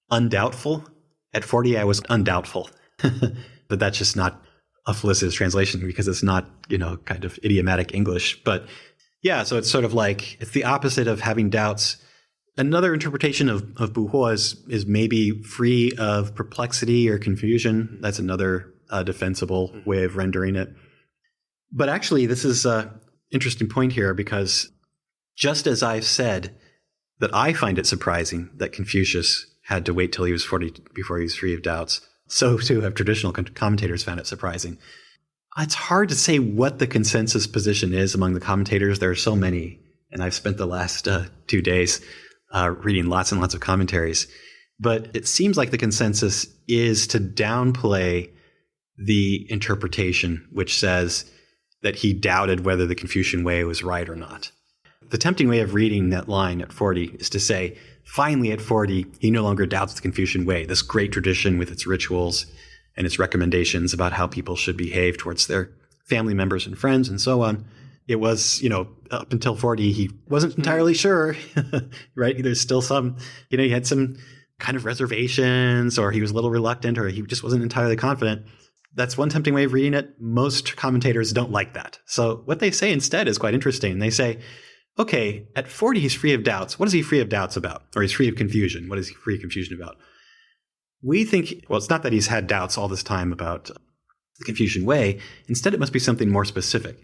undoubtful. At 40, I was undoubtful. But that's just not a felicitous translation because it's not, kind of idiomatic English. But yeah, so it's sort of like it's the opposite of having doubts. Another interpretation of 不惑is maybe free of perplexity or confusion. That's another defensible way of rendering it. But actually, this is an interesting point here because just as I've said that I find it surprising that Confucius had to wait till he was 40 before he was free of doubts, so too have traditional commentators found it surprising. It's hard to say what the consensus position is among the commentators. There are so many, and I've spent the last 2 days reading lots and lots of commentaries. But it seems like the consensus is to downplay the interpretation which says that he doubted whether the Confucian way was right or not. The tempting way of reading that line at 40 is to say, finally at 40, he no longer doubts the Confucian way, this great tradition with its rituals and its recommendations about how people should behave towards their family members and friends and so on. It was, up until 40, he wasn't entirely sure, right? There's still some, he had some kind of reservations, or he was a little reluctant, or he just wasn't entirely confident. That's one tempting way of reading it. Most commentators don't like that. So what they say instead is quite interesting. They say, okay, at 40, he's free of doubts. What is he free of doubts about? Or he's free of confusion. What is he free of confusion about? We think, well, it's not that he's had doubts all this time about the Confucian way. Instead, it must be something more specific.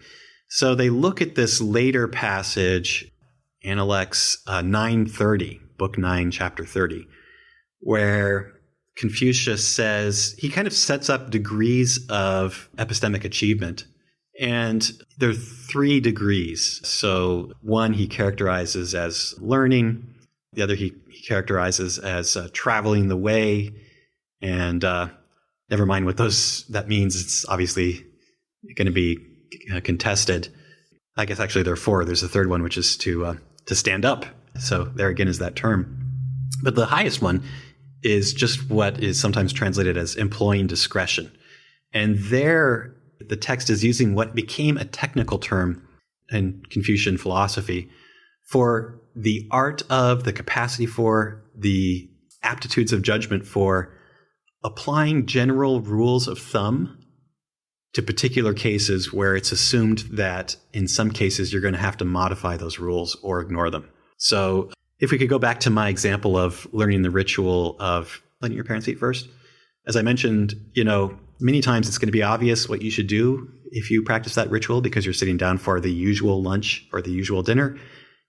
So they look at this later passage, Analects 9:30, book 9, chapter 30, where Confucius says, he kind of sets up degrees of epistemic achievement. And there are 3 degrees. So one he characterizes as learning, the other he characterizes as traveling the way, and never mind what that means. It's obviously going to be contested. I guess actually there are 4. There's a third one, which is to stand up. So there again is that term. But the highest one is just what is sometimes translated as employing discretion. And there, the text is using what became a technical term in Confucian philosophy for the art of, the capacity for, the aptitudes of judgment for applying general rules of thumb to particular cases where it's assumed that in some cases you're going to have to modify those rules or ignore them. So if we could go back to my example of learning the ritual of letting your parents eat first. As I mentioned, many times it's going to be obvious what you should do if you practice that ritual because you're sitting down for the usual lunch or the usual dinner.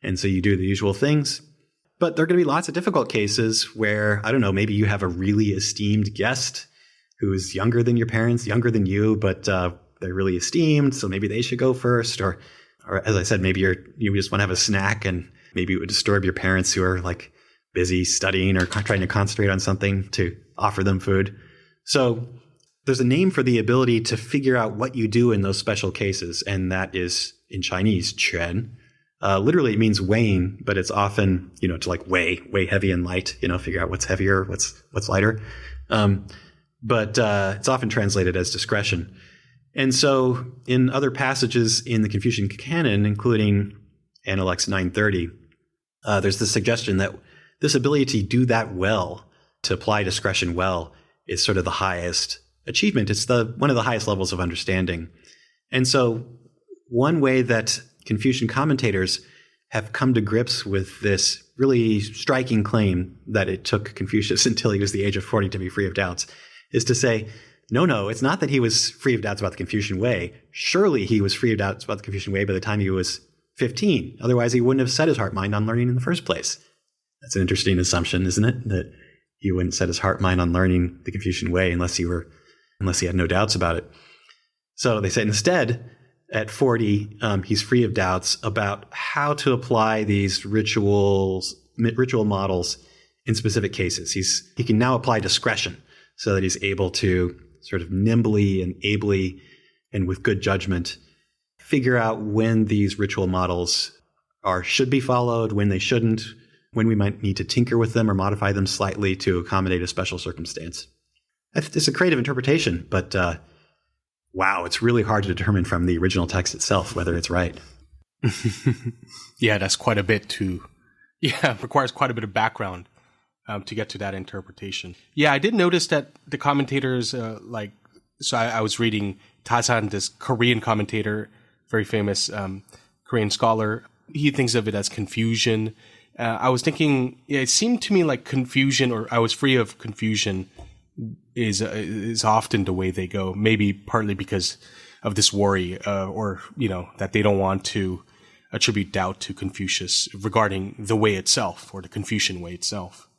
And so you do the usual things. But there are going to be lots of difficult cases where, I don't know, maybe you have a really esteemed guest who's younger than your parents, younger than you, but they're really esteemed. So maybe they should go first. Or as I said, maybe you just want to have a snack and maybe it would disturb your parents who are like busy studying or trying to concentrate on something to offer them food. So there's a name for the ability to figure out what you do in those special cases, and that is in Chinese, quan. Literally, it means weighing, but it's often, to like weigh heavy and light, figure out what's heavier, what's lighter. But it's often translated as discretion. And so in other passages in the Confucian canon, including Analects 9:30, there's the suggestion that this ability to do that well, to apply discretion well, is sort of the highest achievement. It's one of the highest levels of understanding. And so one way that Confucian commentators have come to grips with this really striking claim that it took Confucius until he was the age of 40 to be free of doubts is to say, no, it's not that he was free of doubts about the Confucian way. Surely he was free of doubts about the Confucian way by the time he was 15. Otherwise, he wouldn't have set his heart mind on learning in the first place. That's an interesting assumption, isn't it? That he wouldn't set his heart mind on learning the Confucian way unless he had no doubts about it. So they say instead, at 40, he's free of doubts about how to apply these ritual models in specific cases. He can now apply discretion so that he's able to sort of nimbly and ably and with good judgment figure out when these ritual models should be followed, when they shouldn't, when we might need to tinker with them or modify them slightly to accommodate a special circumstance. It's a creative interpretation, but wow, it's really hard to determine from the original text itself whether it's right. Yeah, that's quite a bit requires quite a bit of background to get to that interpretation. Yeah, I did notice that the commentators, I was reading Tao JIANG, this Korean commentator, very famous Korean scholar. He thinks of it as confusion. I was thinking, it seemed to me like confusion, or I was free of confusion, is often the way they go. Maybe partly because of this worry, or that they don't want to attribute doubt to Confucius regarding the way itself, or the Confucian way itself.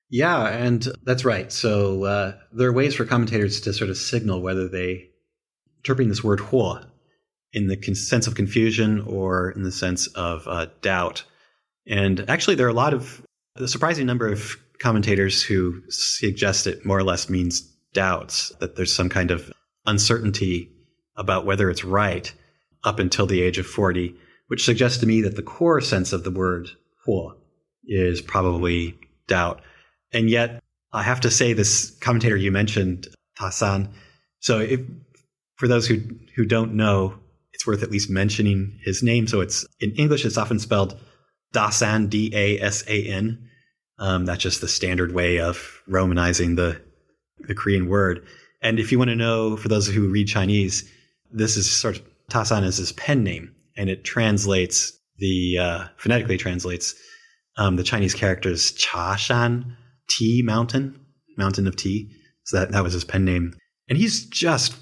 Yeah, and that's right. So there are ways for commentators to sort of signal whether they interpreting this word huo in the sense of confusion or in the sense of doubt. And actually, there are a surprising number of commentators who suggest it more or less means doubts, that there's some kind of uncertainty about whether it's right up until the age of 40, which suggests to me that the core sense of the word huo is probably doubt. And yet, I have to say, this commentator you mentioned, Tassan, so for those who don't know, it's worth at least mentioning his name. So in English, it's often spelled Dasan, D-A-S-A-N. That's just the standard way of romanizing the Korean word. And if you want to know, for those who read Chinese, this is sort of, Tassan is his pen name, and it translates phonetically translates the Chinese characters Cha Shan, tea mountain of tea. So that was his pen name. And he's just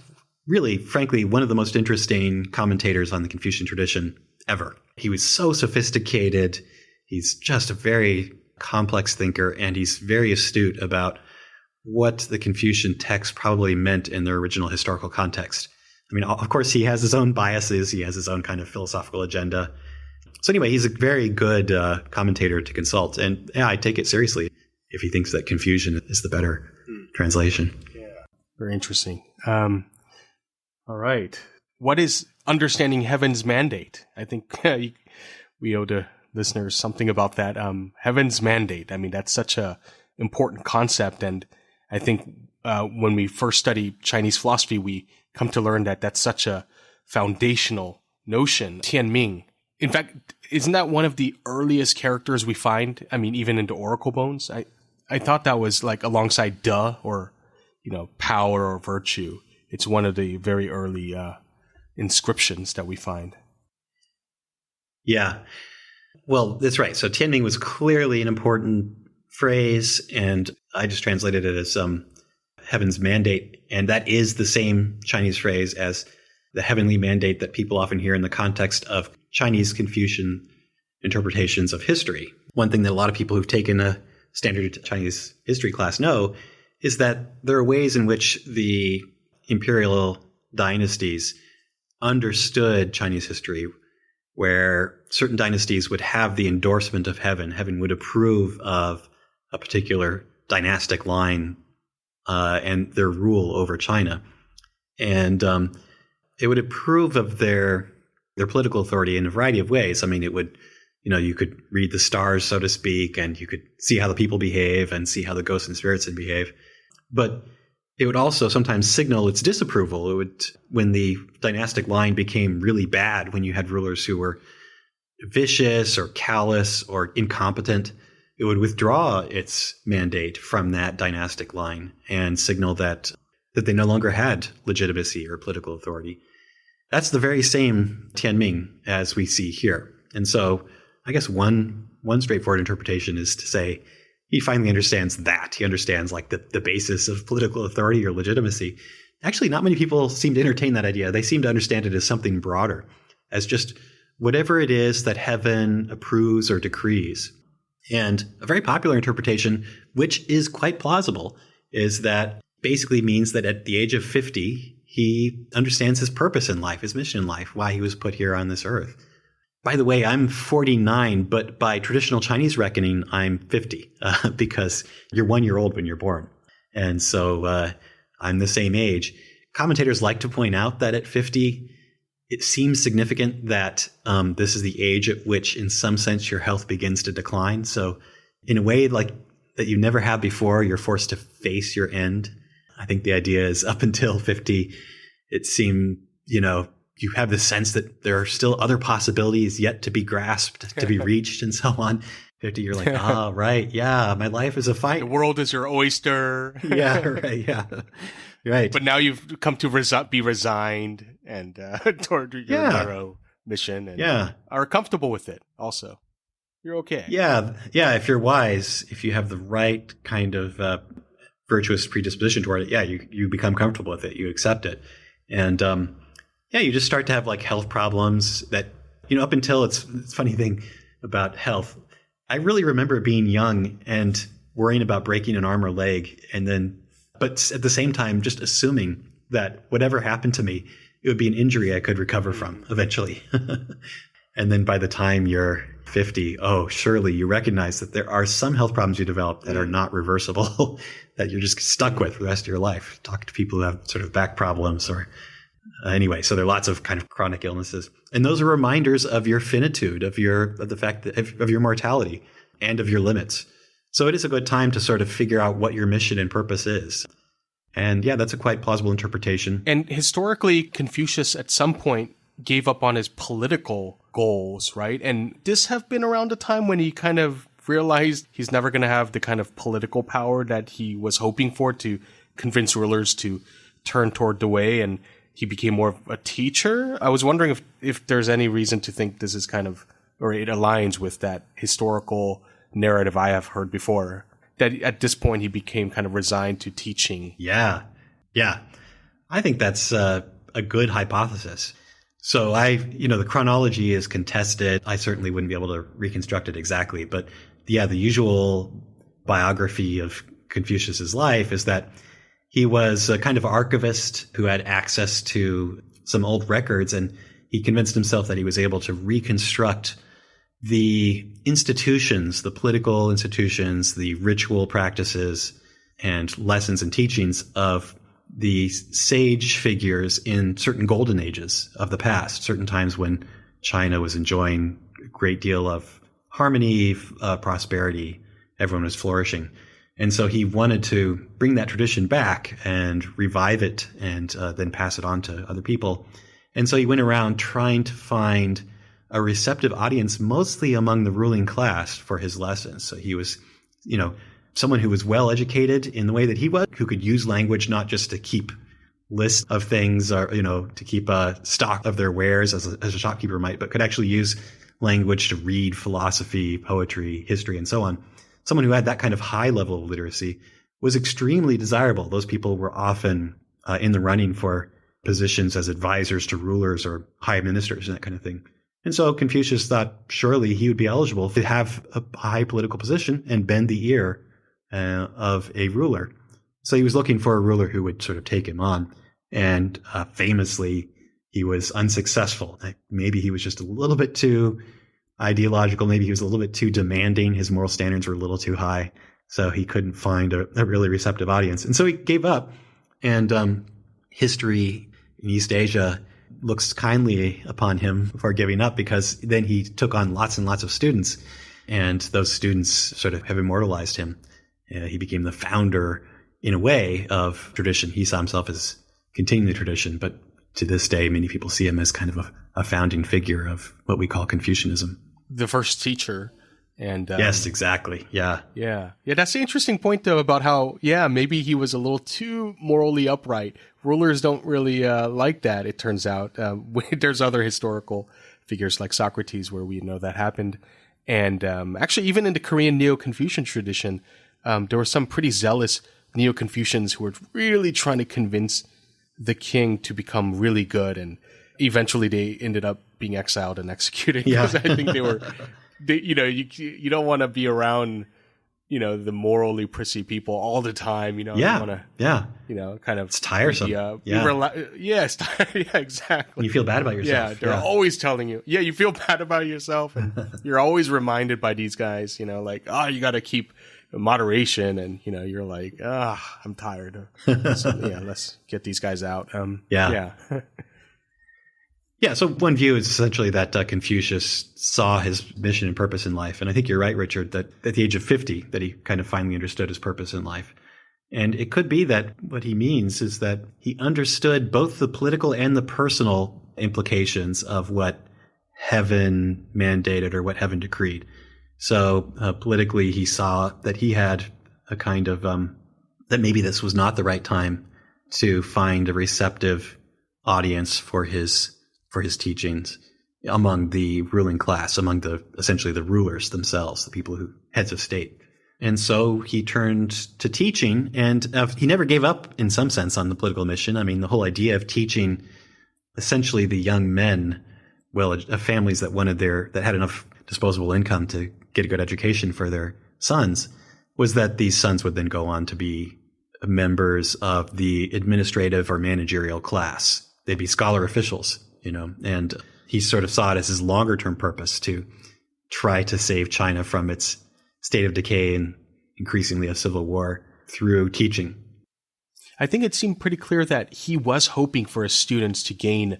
really, frankly, one of the most interesting commentators on the Confucian tradition ever. He was so sophisticated. He's just a very complex thinker, and he's very astute about what the Confucian text probably meant in their original historical context. I mean, of course, he has his own biases. He has his own kind of philosophical agenda. So anyway, he's a very good commentator to consult. And yeah, I take it seriously if he thinks that Confucian is the better translation. Yeah, very interesting. All right. What is understanding heaven's mandate? I think we owe the listeners something about that. Heaven's mandate. I mean, that's such a important concept. And I think when we first study Chinese philosophy, we come to learn that that's such a foundational notion. Tianming. In fact, isn't that one of the earliest characters we find? I mean, even into oracle bones? I thought that was like alongside de or, power or virtue. It's one of the very early inscriptions that we find. Yeah. Well, that's right. So Tianming was clearly an important phrase, and I just translated it as heaven's mandate. And that is the same Chinese phrase as the heavenly mandate that people often hear in the context of Chinese Confucian interpretations of history. One thing that a lot of people who've taken a standard Chinese history class know is that there are ways in which the imperial dynasties understood Chinese history, where certain dynasties would have the endorsement of heaven. Heaven would approve of a particular dynastic line and their rule over China. And it would approve of their political authority in a variety of ways. I mean, it would, you could read the stars, so to speak, and you could see how the people behave and see how the ghosts and spirits would behave. But it would also sometimes signal its disapproval. It would, when the dynastic line became really bad, when you had rulers who were vicious or callous or incompetent, it would withdraw its mandate from that dynastic line and signal that they no longer had legitimacy or political authority. That's the very same Tianming as we see here. And so I guess one straightforward interpretation is to say he finally understands that. He understands like the basis of political authority or legitimacy. Actually, not many people seem to entertain that idea. They seem to understand it as something broader, as just whatever it is that heaven approves or decrees. And a very popular interpretation, which is quite plausible, is that basically means that at the age of 50, he understands his purpose in life, his mission in life, why he was put here on this earth. By the way, I'm 49, but by traditional Chinese reckoning, I'm 50 because you're 1 year old when you're born. And so I'm the same age. Commentators like to point out that at 50, it seems significant that this is the age at which, in some sense, your health begins to decline. So in a way like that you never have before, you're forced to face your end. I think the idea is up until 50, it seemed, you have the sense that there are still other possibilities yet to be grasped, to be reached, and so on. 50, you're like, right, yeah, my life is a fight. The world is your oyster. Yeah, right, yeah. Right. But now you've come to be resigned and toward your narrow mission and are comfortable with it also. You're okay. Yeah, if you're wise, if you have the right kind of virtuous predisposition toward it, you become comfortable with it. You accept it. And you just start to have like health problems that, up until it's a funny thing about health. I really remember being young and worrying about breaking an arm or leg but at the same time, just assuming that whatever happened to me, it would be an injury I could recover from eventually. And then by the time you're 50, surely you recognize that there are some health problems you develop that are not reversible, that you're just stuck with for the rest of your life. Talk to people who have sort of back problems or anyway. So there are lots of kind of chronic illnesses. And those are reminders of your finitude, of the fact that of your mortality and of your limits. So it is a good time to sort of figure out what your mission and purpose is. And that's a quite plausible interpretation. And historically, Confucius at some point gave up on his political goals, right? And this have been around a time when he kind of realized he's never going to have the kind of political power that he was hoping for to convince rulers to turn toward the way, and he became more of a teacher. I was wondering if there's any reason to think this is kind of, or it aligns with that historical narrative I have heard before, that at this point he became kind of resigned to teaching. Yeah. I think that's a a good hypothesis. So the chronology is contested. I certainly wouldn't be able to reconstruct it exactly, but the usual biography of Confucius's life is that he was a kind of archivist who had access to some old records, and he convinced himself that he was able to reconstruct the institutions, the political institutions, the ritual practices and lessons and teachings of the sage figures in certain golden ages of the past, certain times when China was enjoying a great deal of harmony, prosperity, everyone was flourishing. And so he wanted to bring that tradition back and revive it and then pass it on to other people. And so he went around trying to find a receptive audience, mostly among the ruling class, for his lessons. So he was, someone who was well educated in the way that he was, who could use language not just to keep lists of things or, to keep a stock of their wares as a shopkeeper might, but could actually use language to read philosophy, poetry, history, and so on. Someone who had that kind of high level of literacy was extremely desirable. Those people were often in the running for positions as advisors to rulers or high ministers and that kind of thing. And so Confucius thought surely he would be eligible to have a high political position and bend the ear of a ruler. So he was looking for a ruler who would sort of take him on. And famously, he was unsuccessful. Maybe he was just a little bit too ideological. Maybe he was a little bit too demanding. His moral standards were a little too high. So he couldn't find a really receptive audience. And so he gave up. And history in East Asia looks kindly upon him for giving up, because then he took on lots and lots of students. And those students sort of have immortalized him. He became the founder, in a way, of tradition. He saw himself as continuing the tradition, but to this day, many people see him as kind of a founding figure of what we call Confucianism. The first teacher. And yes, exactly. Yeah. Yeah. That's the interesting point, though, about how, maybe he was a little too morally upright. Rulers don't really like that, it turns out. There's other historical figures like Socrates where we know that happened. And actually, even in the Korean Neo-Confucian tradition, there were some pretty zealous Neo-Confucians who were really trying to convince the king to become really good. And eventually they ended up being exiled and executed. Because I think they were... you don't want to be around, the morally prissy people all the time. You want to, kind of. It's tiresome. Exactly. You feel bad about yourself. Yeah, they're always telling you. Yeah, you feel bad about yourself, and you're always reminded by these guys. You got to keep moderation, and you're like, I'm tired. Let's get these guys out. Yeah, so one view is essentially that Confucius saw his mission and purpose in life. And I think you're right, Richard, that at the age of 50, that he kind of finally understood his purpose in life. And it could be that what he means is that he understood both the political and the personal implications of what heaven mandated or what heaven decreed. So politically, he saw that he had a kind of, that maybe this was not the right time to find a receptive audience for his teachings among the ruling class, among essentially the rulers themselves, the people who heads of state. And so he turned to teaching, and he never gave up in some sense on the political mission. I mean, the whole idea of teaching essentially the young men, families that had enough disposable income to get a good education for their sons, was that these sons would then go on to be members of the administrative or managerial class. They'd be scholar officials. And he sort of saw it as his longer term purpose to try to save China from its state of decay and increasingly a civil war through teaching. I think it seemed pretty clear that he was hoping for his students to gain,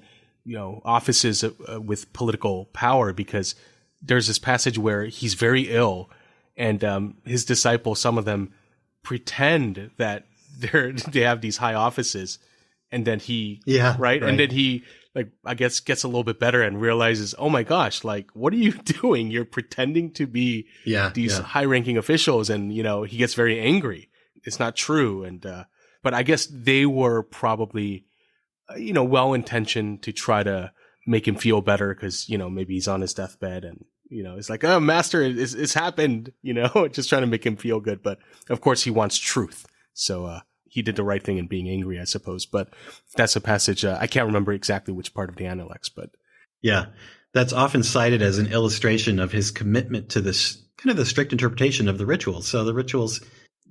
offices with political power, because there's this passage where he's very ill and his disciples, some of them pretend that they have these high offices, and then he, right? And then he, I guess, gets a little bit better and realizes, oh my gosh, what are you doing? You're pretending to be these high-ranking officials, and he gets very angry. It's not true, and but I guess they were probably, well-intentioned to try to make him feel better, because maybe he's on his deathbed, and it's like, oh, master, it's happened, just trying to make him feel good. But of course, he wants truth, so he did the right thing in being angry, I suppose. But that's a passage. I can't remember exactly which part of the Analects, but yeah, that's often cited as an illustration of his commitment to this kind of the strict interpretation of the rituals. So the rituals,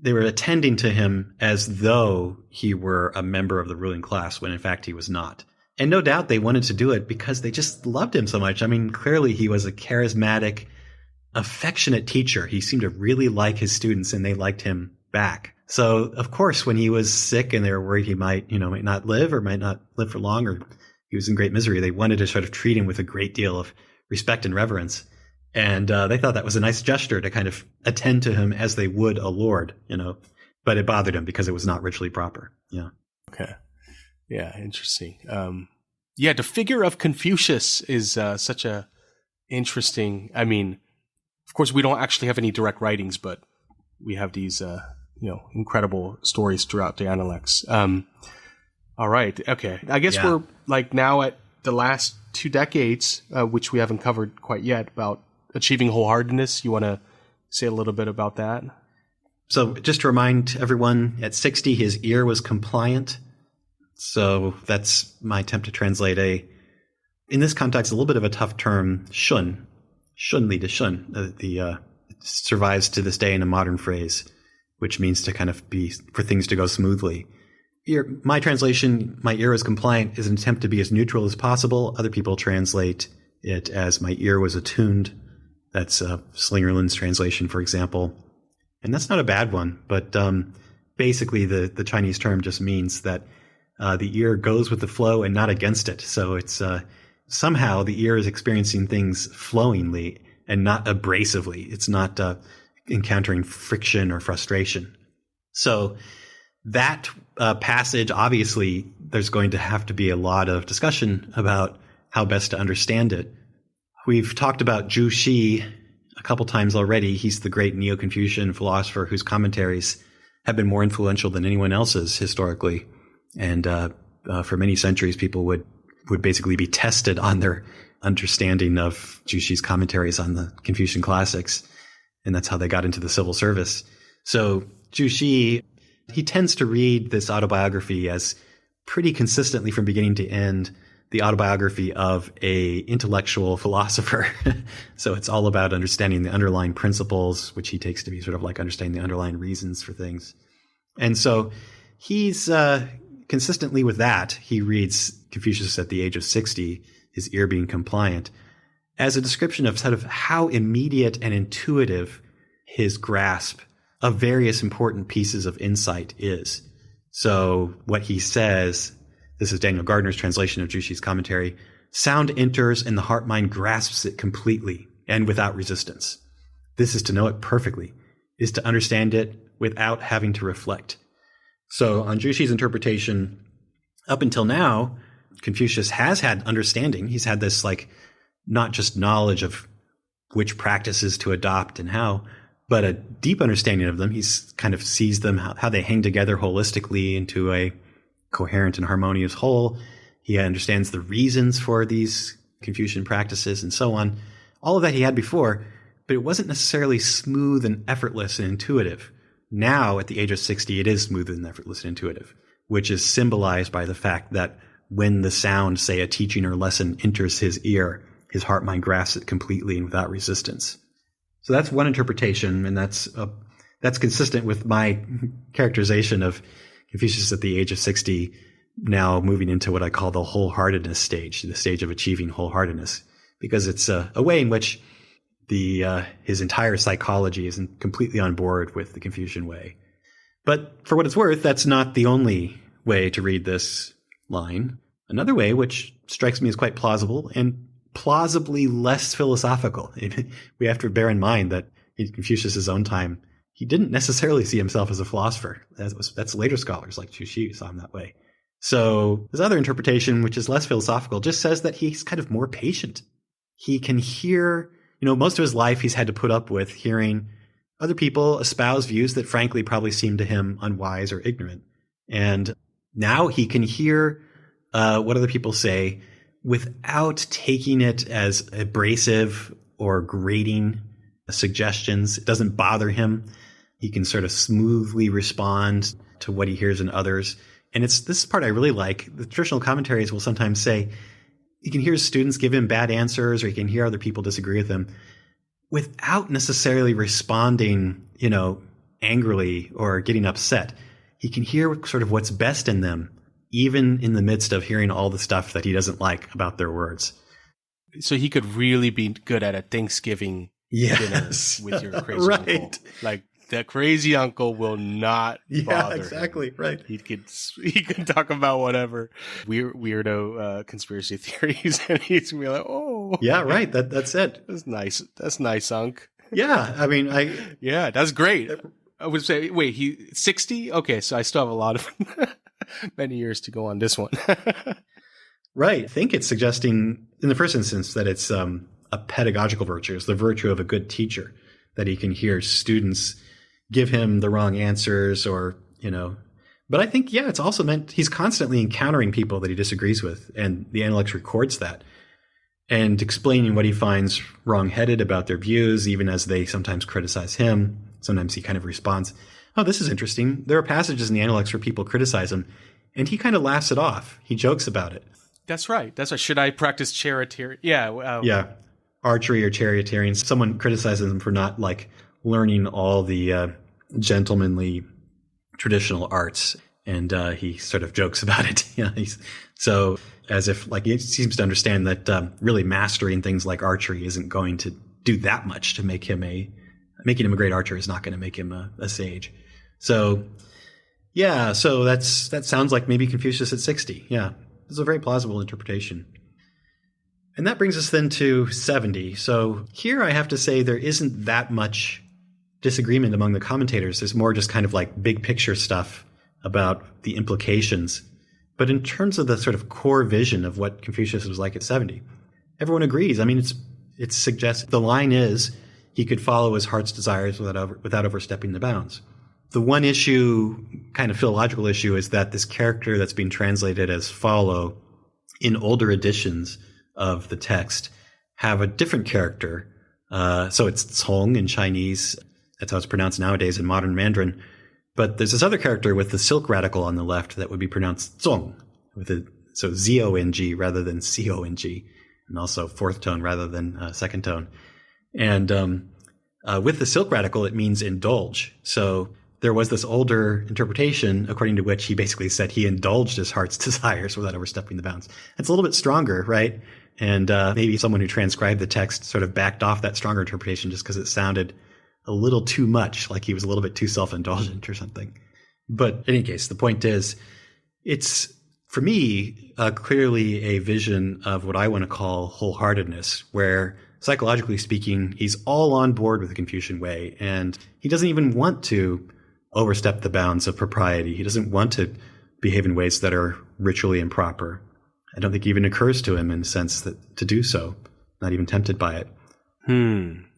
they were attending to him as though he were a member of the ruling class, when in fact he was not. And no doubt they wanted to do it because they just loved him so much. I mean, clearly he was a charismatic, affectionate teacher. He seemed to really like his students, and they liked him back. So, of course, when he was sick and they were worried he might not live or might not live for long, or he was in great misery, they wanted to sort of treat him with a great deal of respect and reverence. And they thought that was a nice gesture to kind of attend to him as they would a lord, but it bothered him because it was not ritually proper. Yeah. Okay. Yeah. Interesting. The figure of Confucius is such a interesting, I mean, of course, we don't actually have any direct writings, but we have these, incredible stories throughout the Analects. All right. Okay. I guess we're like now at the last 2 decades, which we haven't covered quite yet, about achieving wholeheartedness. You want to say a little bit about that? So just to remind everyone, at 60, his ear was compliant. So that's my attempt to translate in this context, a little bit of a tough term, shun li to shun. It survives to this day in a modern phrase, which means to kind of be for things to go smoothly. My translation, my ear was compliant, is an attempt to be as neutral as possible. Other people translate it as my ear was attuned. That's Slingerland's translation, for example. And that's not a bad one, but basically the Chinese term just means that the ear goes with the flow and not against it. So it's somehow the ear is experiencing things flowingly and not abrasively. It's not encountering friction or frustration. So that passage, obviously, there's going to have to be a lot of discussion about how best to understand it. We've talked about Zhu Xi a couple times already. He's the great Neo-Confucian philosopher whose commentaries have been more influential than anyone else's historically. And for many centuries, people would basically be tested on their understanding of Zhu Xi's commentaries on the Confucian classics. And that's how they got into the civil service. So Zhu Xi, he tends to read this autobiography as pretty consistently from beginning to end the autobiography of a intellectual philosopher. So it's all about understanding the underlying principles, which he takes to be sort of like understanding the underlying reasons for things. And so he's consistently with that, he reads Confucius at the age of 60, his ear being compliant, as a description of sort of how immediate and intuitive his grasp of various important pieces of insight is. So what he says, this is Daniel Gardner's translation of Zhu Xi's commentary, sound enters and the heart-mind grasps it completely and without resistance. This is to know it perfectly, is to understand it without having to reflect. So on Zhu Xi's interpretation, up until now, Confucius has had understanding. He's had this not just knowledge of which practices to adopt and how, but a deep understanding of them. He's kind of sees them, how they hang together holistically into a coherent and harmonious whole. He understands the reasons for these Confucian practices and so on. All of that he had before, but it wasn't necessarily smooth and effortless and intuitive. Now, at the age of 60, it is smooth and effortless and intuitive, which is symbolized by the fact that when the sound, say a teaching or lesson, enters his ear, his heart-mind grasps it completely and without resistance. So that's one interpretation, and that's consistent with my characterization of Confucius at the age of 60, now moving into what I call the wholeheartedness stage, the stage of achieving wholeheartedness, because it's a way in which his entire psychology is completely on board with the Confucian way. But for what it's worth, that's not the only way to read this line. Another way, which strikes me as quite plausible and plausibly less philosophical. We have to bear in mind that in Confucius's own time, he didn't necessarily see himself as a philosopher. That's later scholars like Zhu Xi saw him that way. So his other interpretation, which is less philosophical, just says that he's kind of more patient. He can hear, most of his life he's had to put up with hearing other people espouse views that frankly probably seem to him unwise or ignorant. And now he can hear what other people say without taking it as abrasive or grating suggestions. It doesn't bother him. He can sort of smoothly respond to what he hears in others. And this part I really like. The traditional commentaries will sometimes say, you can hear students give him bad answers, or you can hear other people disagree with him without necessarily responding, angrily or getting upset. He can hear sort of what's best in them, even in the midst of hearing all the stuff that he doesn't like about their words. So he could really be good at a Thanksgiving dinner with your crazy uncle. Like, the crazy uncle will not bother exactly. him. Right. He can talk about whatever weirdo conspiracy theories, and he's gonna be like, "Oh, yeah, right. That's it. That's nice. That's nice, Unc." Yeah, I mean, yeah, that's great. I would say, wait, he's 60? Okay, so I still have a lot of many years to go on this one. Right. I think it's suggesting, in the first instance, that it's a pedagogical virtue. It's the virtue of a good teacher, that he can hear students give him the wrong answers But I think, it's also meant he's constantly encountering people that he disagrees with, and the Analects records that, and explaining what he finds wrong-headed about their views, even as they sometimes criticize him. Sometimes he kind of responds, "Oh, this is interesting. There are passages in the Analects where people criticize him," and he kind of laughs it off. He jokes about it. That's right. Should I practice charioteering? Yeah. Archery or charioteering. Someone criticizes him for not learning all the gentlemanly traditional arts, and he sort of jokes about it. So as if he seems to understand that really mastering things like archery isn't going to do that much to making him a great archer is not going to make him a sage. So that sounds like maybe Confucius at 60. Yeah, it's a very plausible interpretation. And that brings us then to 70. So here I have to say there isn't that much disagreement among the commentators. There's more just kind of big picture stuff about the implications. But in terms of the sort of core vision of what Confucius was like at 70, everyone agrees. I mean, it suggests the line is he could follow his heart's desires without overstepping the bounds. The one issue, kind of philological issue, is that this character that's being translated as follow in older editions of the text have a different character. So it's Cong in Chinese. That's how it's pronounced nowadays in modern Mandarin. But there's this other character with the silk radical on the left that would be pronounced Zong, so Z-O-N-G rather than C-O-N-G, and also fourth tone rather than second tone. And with the silk radical, it means indulge. So there was this older interpretation according to which he basically said he indulged his heart's desires without overstepping the bounds. It's a little bit stronger, right? And maybe someone who transcribed the text sort of backed off that stronger interpretation just because it sounded a little too much, like he was a little bit too self-indulgent or something. But in any case, the point is, it's, for me, clearly a vision of what I want to call wholeheartedness, where psychologically speaking, he's all on board with the Confucian way, and he doesn't even want to overstep the bounds of propriety. He doesn't want to behave in ways that are ritually improper. I don't think it even occurs to him in a sense that to do so, not even tempted by it.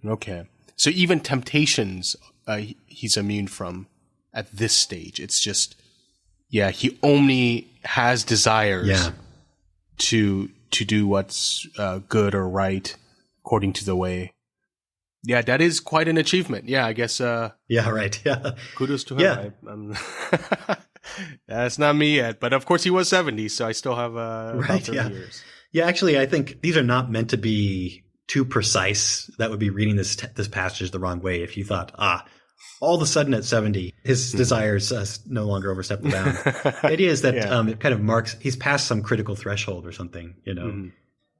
Okay. So even temptations, he's immune from at this stage. It's just, he only has desires to do what's good or right according to the way. Yeah, that is quite an achievement. Yeah, I guess. Right. Yeah. Kudos to him. Yeah. That's not me yet, but of course he was 70, so I still have about 30 years. Yeah, actually, I think these are not meant to be too precise. That would be reading this passage the wrong way if you thought, all of a sudden at 70, his desires no longer overstep the bounds. The idea is that it kind of marks, he's past some critical threshold or something,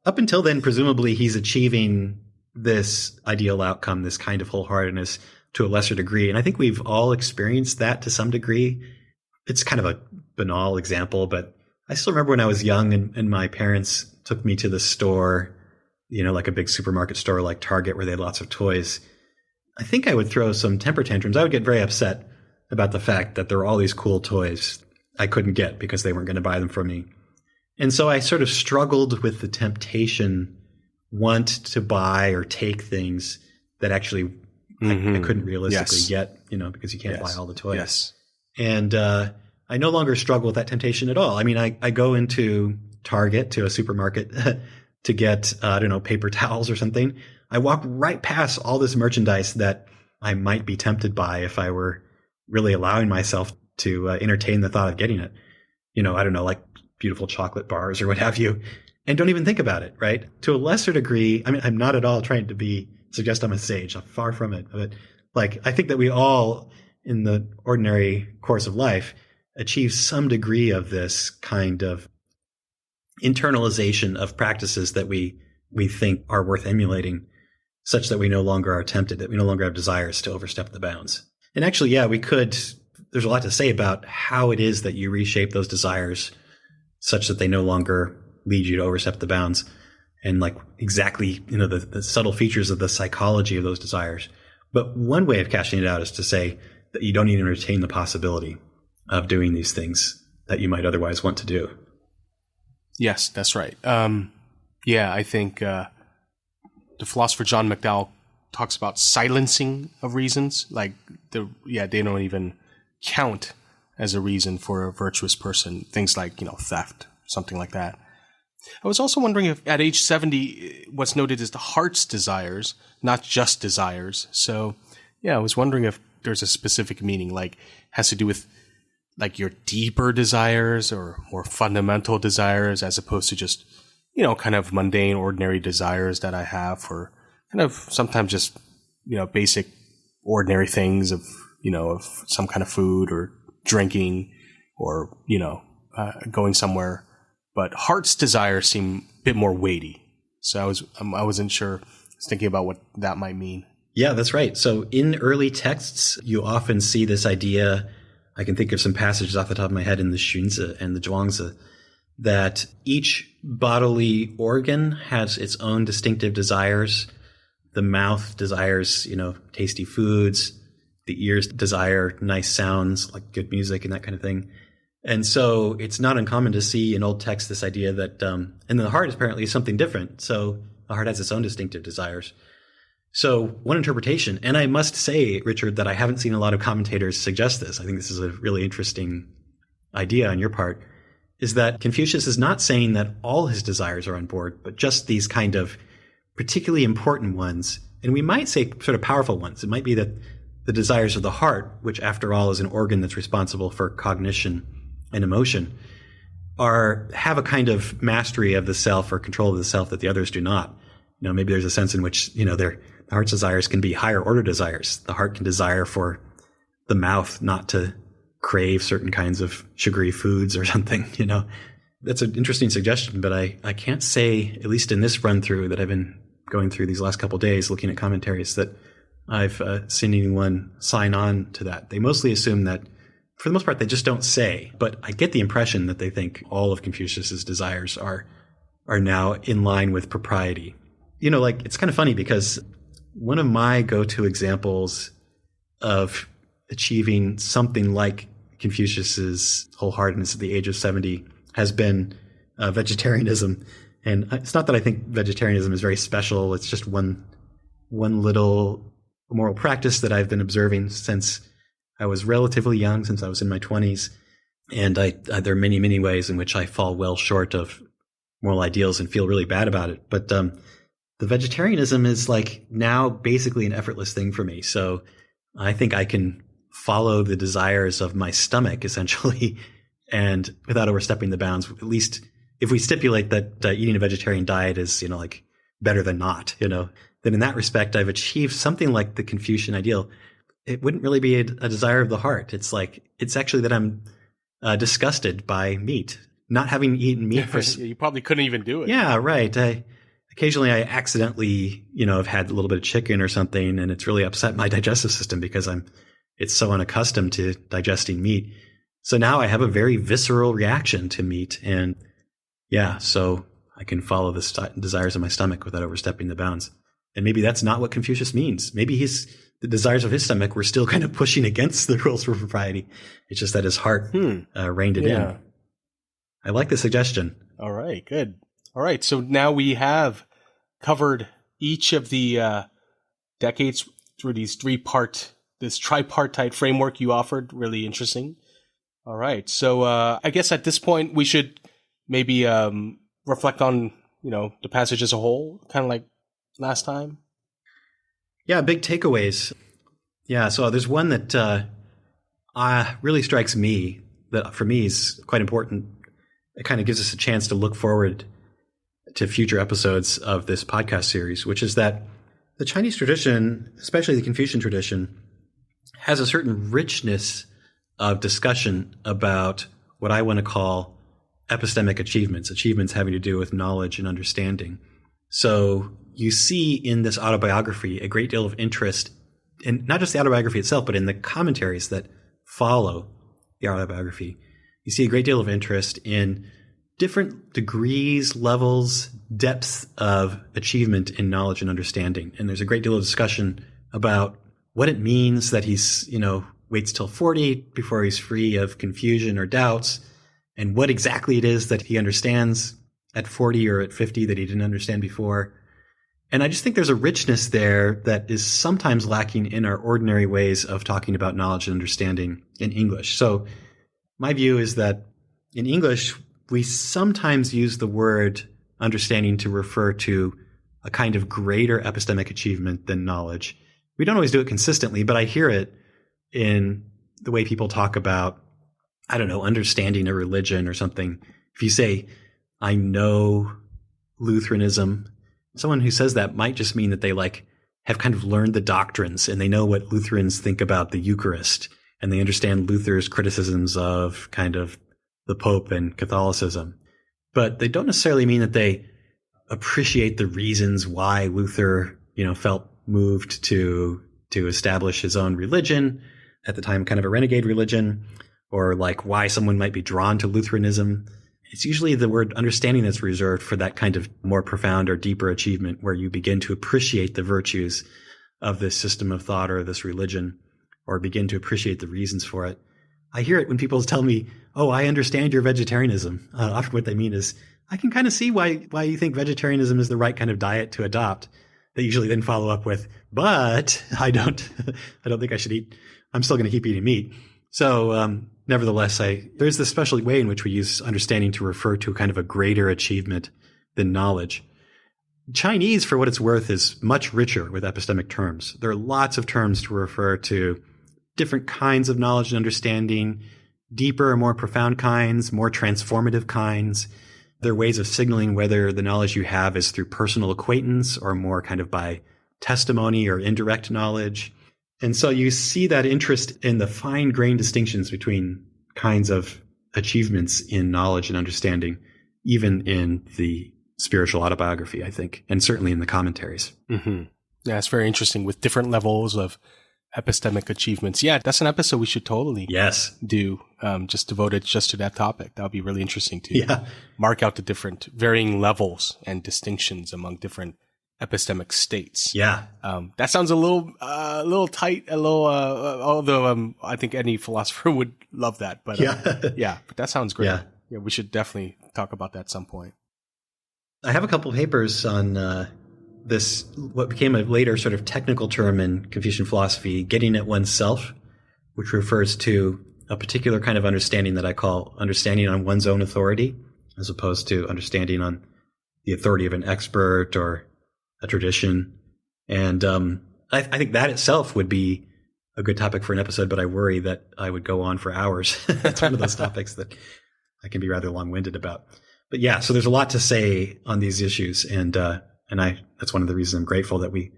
Up until then, presumably, he's achieving this ideal outcome, this kind of wholeheartedness to a lesser degree. And I think we've all experienced that to some degree. It's kind of a banal example, but I still remember when I was young and my parents took me to the store, like a big supermarket store like Target where they had lots of toys. I think I would throw some temper tantrums. I would get very upset about the fact that there were all these cool toys I couldn't get because they weren't going to buy them for me. And so I sort of struggled with the temptation, want to buy or take things that actually I couldn't realistically get, because you can't buy all the toys. Yes. And I no longer struggle with that temptation at all. I mean, I go into Target, to a supermarket, to get, paper towels or something. I walk right past all this merchandise that I might be tempted by if I were really allowing myself to entertain the thought of getting it. I don't know, like beautiful chocolate bars or what have you, and don't even think about it, right? To a lesser degree, I mean, I'm not at all trying to suggest I'm a sage. I'm far from it. But like, I think that we all, in the ordinary course of life, achieve some degree of this kind of internalization of practices that we think are worth emulating, such that we no longer are tempted, that we no longer have desires to overstep the bounds. And actually, yeah, there's a lot to say about how it is that you reshape those desires such that they no longer lead you to overstep the bounds, and like exactly, the subtle features of the psychology of those desires. But one way of cashing it out is to say that you don't even entertain the possibility of doing these things that you might otherwise want to do. Yes, that's right. I think the philosopher John McDowell talks about silencing of reasons. Like, they don't even count as a reason for a virtuous person. Things like, theft, something like that. I was also wondering if at age 70, what's noted is the heart's desires, not just desires. So, I was wondering if there's a specific meaning, like has to do with like your deeper desires or more fundamental desires, as opposed to just, kind of mundane, ordinary desires that I have for kind of sometimes just, basic, ordinary things of some kind of food or drinking or, going somewhere. But heart's desires seem a bit more weighty. So I wasn't sure. I was thinking about what that might mean. Yeah, that's right. So in early texts, you often see this idea. I can think of some passages off the top of my head in the Xunzi and the Zhuangzi, that each bodily organ has its own distinctive desires. The mouth desires, tasty foods. The ears desire nice sounds, like good music and that kind of thing. And so it's not uncommon to see in old texts this idea that, and the heart apparently is something different. So the heart has its own distinctive desires. So one interpretation, and I must say, Richard, that I haven't seen a lot of commentators suggest this. I think this is a really interesting idea on your part, is that Confucius is not saying that all his desires are on board, but just these kind of particularly important ones. And we might say sort of powerful ones. It might be that the desires of the heart, which after all is an organ that's responsible for cognition and emotion, have a kind of mastery of the self or control of the self that the others do not. Maybe there's a sense in which, the heart's desires can be higher order desires. The heart can desire for the mouth not to crave certain kinds of sugary foods or something, That's an interesting suggestion, but I can't say, at least in this run through that I've been going through these last couple of days looking at commentaries, that I've seen anyone sign on to that. They mostly assume that, for the most part, they just don't say, but I get the impression that they think all of Confucius's desires are now in line with propriety. It's kind of funny because one of my go-to examples of achieving something like Confucius's wholeheartedness at the age of 70 has been vegetarianism. And it's not that I think vegetarianism is very special. It's just one little moral practice that I've been observing since I was relatively young, since I was in my 20s. And there are many, many ways in which I fall well short of moral ideals and feel really bad about it. But the vegetarianism is like now basically an effortless thing for me. So I think I can follow the desires of my stomach essentially, and without overstepping the bounds. At least if we stipulate that eating a vegetarian diet is, like better than not, then in that respect, I've achieved something like the Confucian ideal. It wouldn't really be a desire of the heart. It's actually that I'm disgusted by meat, not having eaten meat for. You probably couldn't even do it. Yeah, right. Occasionally I accidentally, have had a little bit of chicken or something, and it's really upset my digestive system because it's so unaccustomed to digesting meat. So now I have a very visceral reaction to meat, and so I can follow the desires of my stomach without overstepping the bounds. And maybe that's not what Confucius means. Maybe the desires of his stomach were still kind of pushing against the rules for propriety. It's just that his heart reined it in. I like the suggestion. All right, good. All right, so now we have covered each of the decades through this tripartite framework you offered. Really interesting. All right, so I guess at this point we should maybe reflect on, the passage as a whole, kind of like last time. Yeah, big takeaways. Yeah, so there's one that really strikes me that for me is quite important. It kind of gives us a chance to look forward to future episodes of this podcast series, which is that the Chinese tradition, especially the Confucian tradition, has a certain richness of discussion about what I want to call epistemic achievements having to do with knowledge and understanding. So you see in this autobiography a great deal of interest in not just the autobiography itself, but in the commentaries that follow the autobiography. You see a great deal of interest in different degrees, levels, depths of achievement in knowledge and understanding. And there's a great deal of discussion about what it means that he's, waits till 40 before he's free of confusion or doubts, and what exactly it is that he understands at 40 or at 50 that he didn't understand before. And I just think there's a richness there that is sometimes lacking in our ordinary ways of talking about knowledge and understanding in English. So my view is that in English, we sometimes use the word understanding to refer to a kind of greater epistemic achievement than knowledge. We don't always do it consistently, but I hear it in the way people talk about, understanding a religion or something. If you say, I know Lutheranism, someone who says that might just mean that they have kind of learned the doctrines and they know what Lutherans think about the Eucharist, and they understand Luther's criticisms of kind of the Pope and Catholicism. But they don't necessarily mean that they appreciate the reasons why Luther, felt moved to establish his own religion, at the time kind of a renegade religion, or why someone might be drawn to Lutheranism. It's usually the word understanding that's reserved for that kind of more profound or deeper achievement where you begin to appreciate the virtues of this system of thought or this religion, or begin to appreciate the reasons for it. I hear it when people tell me, oh, I understand your vegetarianism. Often what they mean is, I can kind of see why you think vegetarianism is the right kind of diet to adopt. They usually then follow up with, but I don't think I should eat. I'm still going to keep eating meat. So nevertheless, there's this special way in which we use understanding to refer to kind of a greater achievement than knowledge. Chinese, for what it's worth, is much richer with epistemic terms. There are lots of terms to refer to different kinds of knowledge and understanding, deeper, more profound kinds, more transformative kinds. There are ways of signaling whether the knowledge you have is through personal acquaintance or more kind of by testimony or indirect knowledge. And so you see that interest in the fine-grained distinctions between kinds of achievements in knowledge and understanding, even in the spiritual autobiography, I think, and certainly in the commentaries. Mm-hmm. Yeah, it's very interesting with different levels of epistemic achievements. Yeah, that's an episode we should totally do, just devoted just to that topic. That would be really interesting to mark out the different varying levels and distinctions among different epistemic states. Yeah. That sounds a little tight, although I think any philosopher would love that. But but that sounds great. Yeah, we should definitely talk about that at some point. I have a couple of papers on this, what became a later sort of technical term in Confucian philosophy, getting at oneself, which refers to a particular kind of understanding that I call understanding on one's own authority, as opposed to understanding on the authority of an expert or a tradition. And I think that itself would be a good topic for an episode, but I worry that I would go on for hours. It's one of those topics that I can be rather long-winded about. But yeah, so there's a lot to say on these issues, and that's one of the reasons I'm grateful that we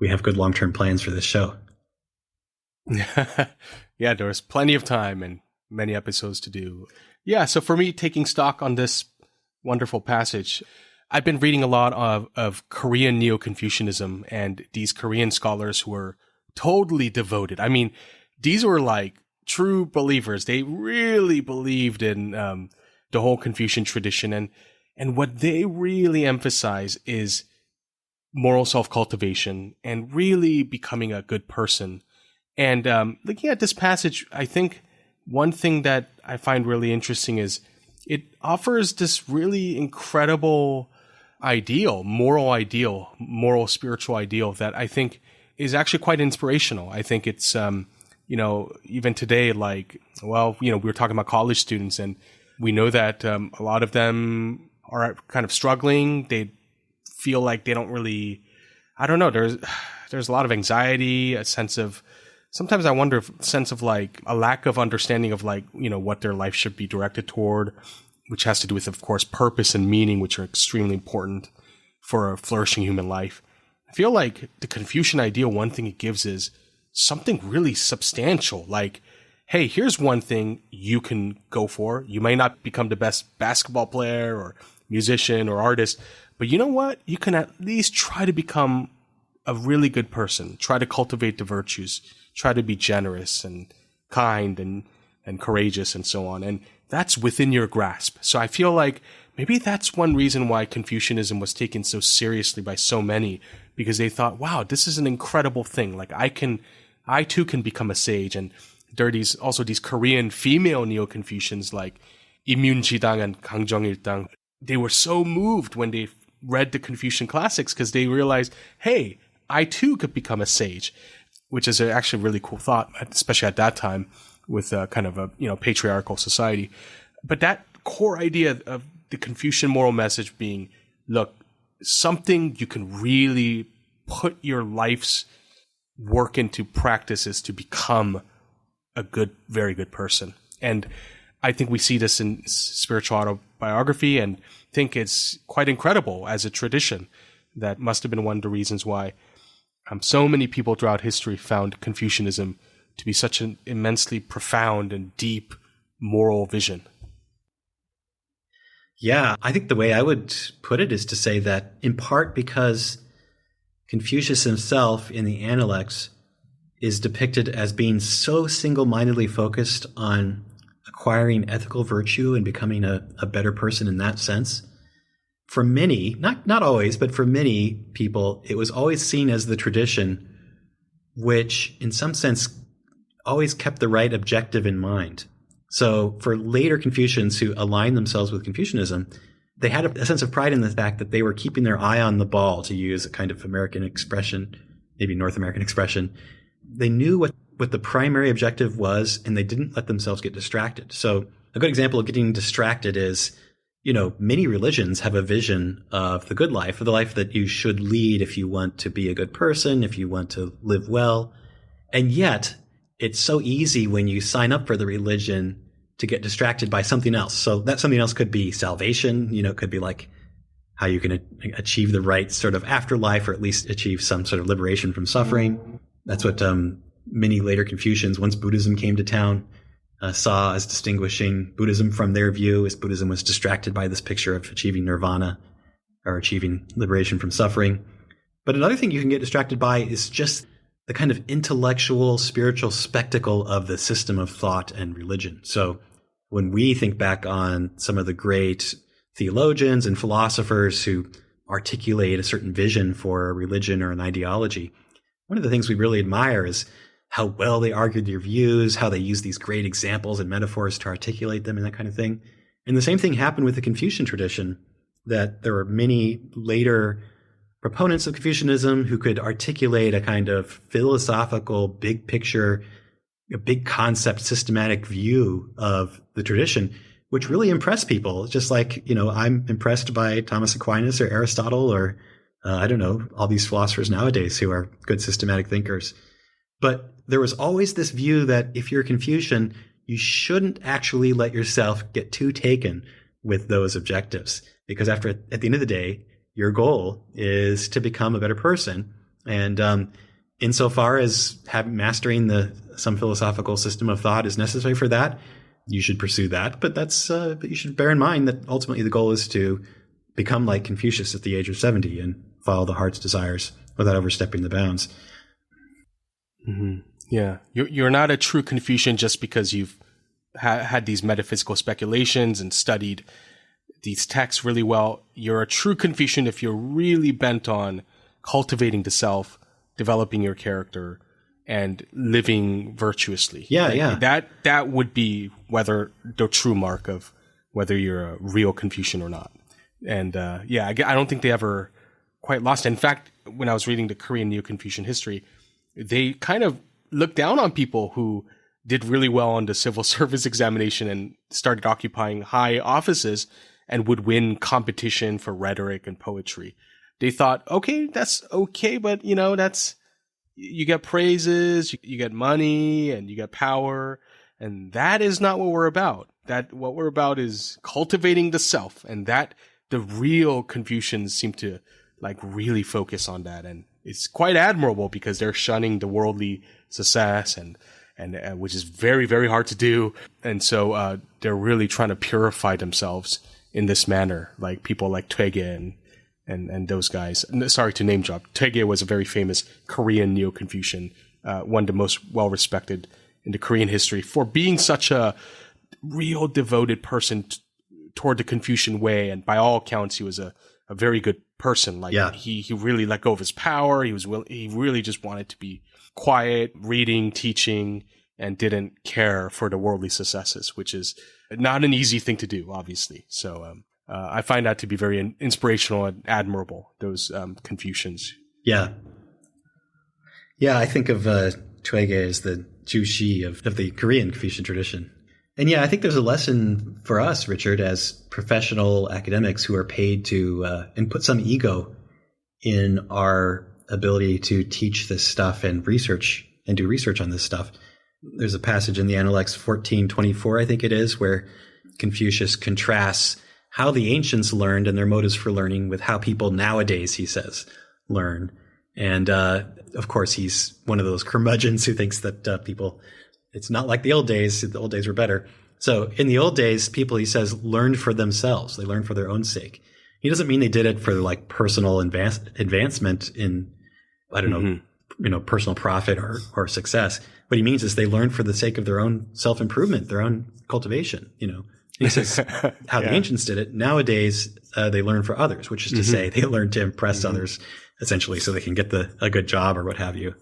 have good long-term plans for this show. Yeah, there's plenty of time and many episodes to do. Yeah, so for me, taking stock on this wonderful passage, I've been reading a lot of Korean Neo-Confucianism and these Korean scholars who were totally devoted. I mean, these were like true believers. They really believed in the whole Confucian tradition. And what they really emphasize is moral self-cultivation and really becoming a good person. And looking at this passage, I think one thing that I find really interesting is it offers this really incredible moral spiritual ideal that I think is actually quite inspirational. I think it's, even today, we were talking about college students, and we know that a lot of them are kind of struggling. They feel like they don't really, I don't know, there's a lot of anxiety, a sense of sometimes I wonder if sense of like a lack of understanding of like, what their life should be directed toward, which has to do with, of course, purpose and meaning, which are extremely important for a flourishing human life. I feel like the Confucian ideal, one thing it gives is something really substantial. Like, hey, here's one thing you can go for. You may not become the best basketball player or musician or artist, but you know what? You can at least try to become a really good person. Try to cultivate the virtues. Try to be generous and kind and courageous and so on. And that's within your grasp. So I feel like maybe that's one reason why Confucianism was taken so seriously by so many, because they thought, wow, this is an incredible thing. Like I too can become a sage. And there are these Korean female Neo-Confucians like Im Yoon-jidang and Kang Jong-il-dang. They were so moved when they read the Confucian classics because they realized, hey, I too could become a sage, which is actually a really cool thought, especially at that time with kind of a patriarchal society. But that core idea of the Confucian moral message being, look, something you can really put your life's work into practice is to become a good, very good person. And I think we see this in spiritual autobiography and think it's quite incredible as a tradition. That must have been one of the reasons why so many people throughout history found Confucianism to be such an immensely profound and deep moral vision. Yeah, I think the way I would put it is to say that in part because Confucius himself in the Analects is depicted as being so single-mindedly focused on acquiring ethical virtue and becoming a better person in that sense. For many, not always, but for many people, it was always seen as the tradition which, in some sense, always kept the right objective in mind. So for later Confucians who aligned themselves with Confucianism, they had a sense of pride in the fact that they were keeping their eye on the ball, to use a kind of American expression, maybe North American expression. They knew what the primary objective was, and they didn't let themselves get distracted. So a good example of getting distracted is, many religions have a vision of the good life, of the life that you should lead if you want to be a good person, if you want to live well. And yet, it's so easy when you sign up for the religion to get distracted by something else. So that something else could be salvation. It could be like how you can achieve the right sort of afterlife, or at least achieve some sort of liberation from suffering. That's what many later Confucians, once Buddhism came to town, saw as distinguishing Buddhism from their view, as Buddhism was distracted by this picture of achieving nirvana or achieving liberation from suffering. But another thing you can get distracted by is just the kind of intellectual, spiritual spectacle of the system of thought and religion. So when we think back on some of the great theologians and philosophers who articulate a certain vision for a religion or an ideology, one of the things we really admire is how well they argued their views, how they use these great examples and metaphors to articulate them and that kind of thing. And the same thing happened with the Confucian tradition, that there were many later proponents of Confucianism who could articulate a kind of philosophical, big picture, a big concept, systematic view of the tradition, which really impressed people. Just like, I'm impressed by Thomas Aquinas or Aristotle or, all these philosophers nowadays who are good systematic thinkers. But there was always this view that if you're Confucian, you shouldn't actually let yourself get too taken with those objectives, because at the end of the day, your goal is to become a better person. And insofar as mastering some philosophical system of thought is necessary for that, you should pursue that. But but you should bear in mind that ultimately the goal is to become like Confucius at the age of 70 and follow the heart's desires without overstepping the bounds. Mm-hmm. Yeah. You're not a true Confucian just because you've had these metaphysical speculations and studied these texts really well. You're a true Confucian if you're really bent on cultivating the self, developing your character, and living virtuously. Yeah. That would be the true mark of whether you're a real Confucian or not. And I don't think they ever quite lost it. In fact, when I was reading the Korean Neo-Confucian history, they kind of looked down on people who did really well on the civil service examination and started occupying high offices and would win competition for rhetoric and poetry. They thought, okay, that's okay, but that's you get praises, you get money, and you get power. And that is not what we're about. What we're about is cultivating the self. And that the real Confucians seem to like really focus on that. And it's quite admirable because they're shunning the worldly success and which is very, very hard to do. And so, they're really trying to purify themselves in this manner, like people like Toege and those guys. Sorry to name drop. Toege was a very famous Korean Neo-Confucian, one of the most well-respected in the Korean history for being such a real devoted person toward the Confucian way. And by all accounts, he was a very good person. Like he really let go of his power. He really just wanted to be quiet, reading, teaching, and didn't care for the worldly successes, which is not an easy thing to do, obviously. So, I find that to be very inspirational and admirable, those Confucians. Yeah. Yeah, I think of Toege as the Jushi of the Korean Confucian tradition. And yeah, I think there's a lesson for us, Richard, as professional academics who are paid to and put some ego in our ability to teach this stuff and do research on this stuff. There's a passage in the Analects 14:24, I think it is, where Confucius contrasts how the ancients learned and their motives for learning with how people nowadays, he says, learn. And of course, he's one of those curmudgeons who thinks that it's not like the old days. The old days were better. So in the old days, people, he says, learned for themselves. They learned for their own sake. He doesn't mean they did it for like personal advancement in, I don't know, personal profit or success. What he means is they learned for the sake of their own self-improvement, their own cultivation, He says how the ancients did it. Nowadays, they learn for others, which is to say they learn to impress others, essentially, so they can get a good job or what have you.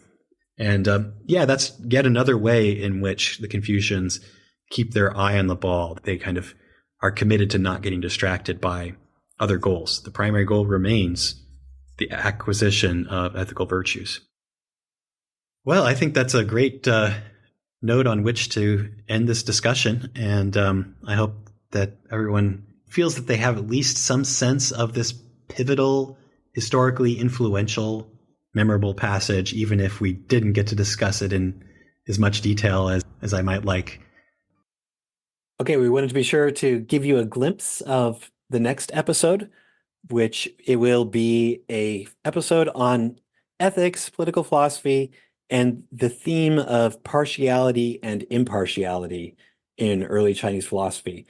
And that's yet another way in which the Confucians keep their eye on the ball. They kind of are committed to not getting distracted by other goals. The primary goal remains the acquisition of ethical virtues. Well, I think that's a great note on which to end this discussion. And I hope that everyone feels that they have at least some sense of this pivotal, historically influential, memorable passage, even if we didn't get to discuss it in as much detail as I might like. Okay, we wanted to be sure to give you a glimpse of the next episode, which it will be a episode on ethics, political philosophy, and the theme of partiality and impartiality in early Chinese philosophy.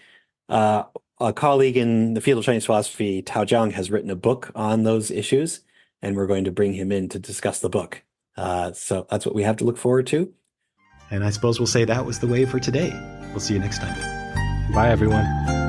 A colleague in the field of Chinese philosophy, Tao JIANG, has written a book on those issues, and we're going to bring him in to discuss the book. So that's what we have to look forward to. And I suppose we'll say that was the way for today. We'll see you next time. Bye, everyone.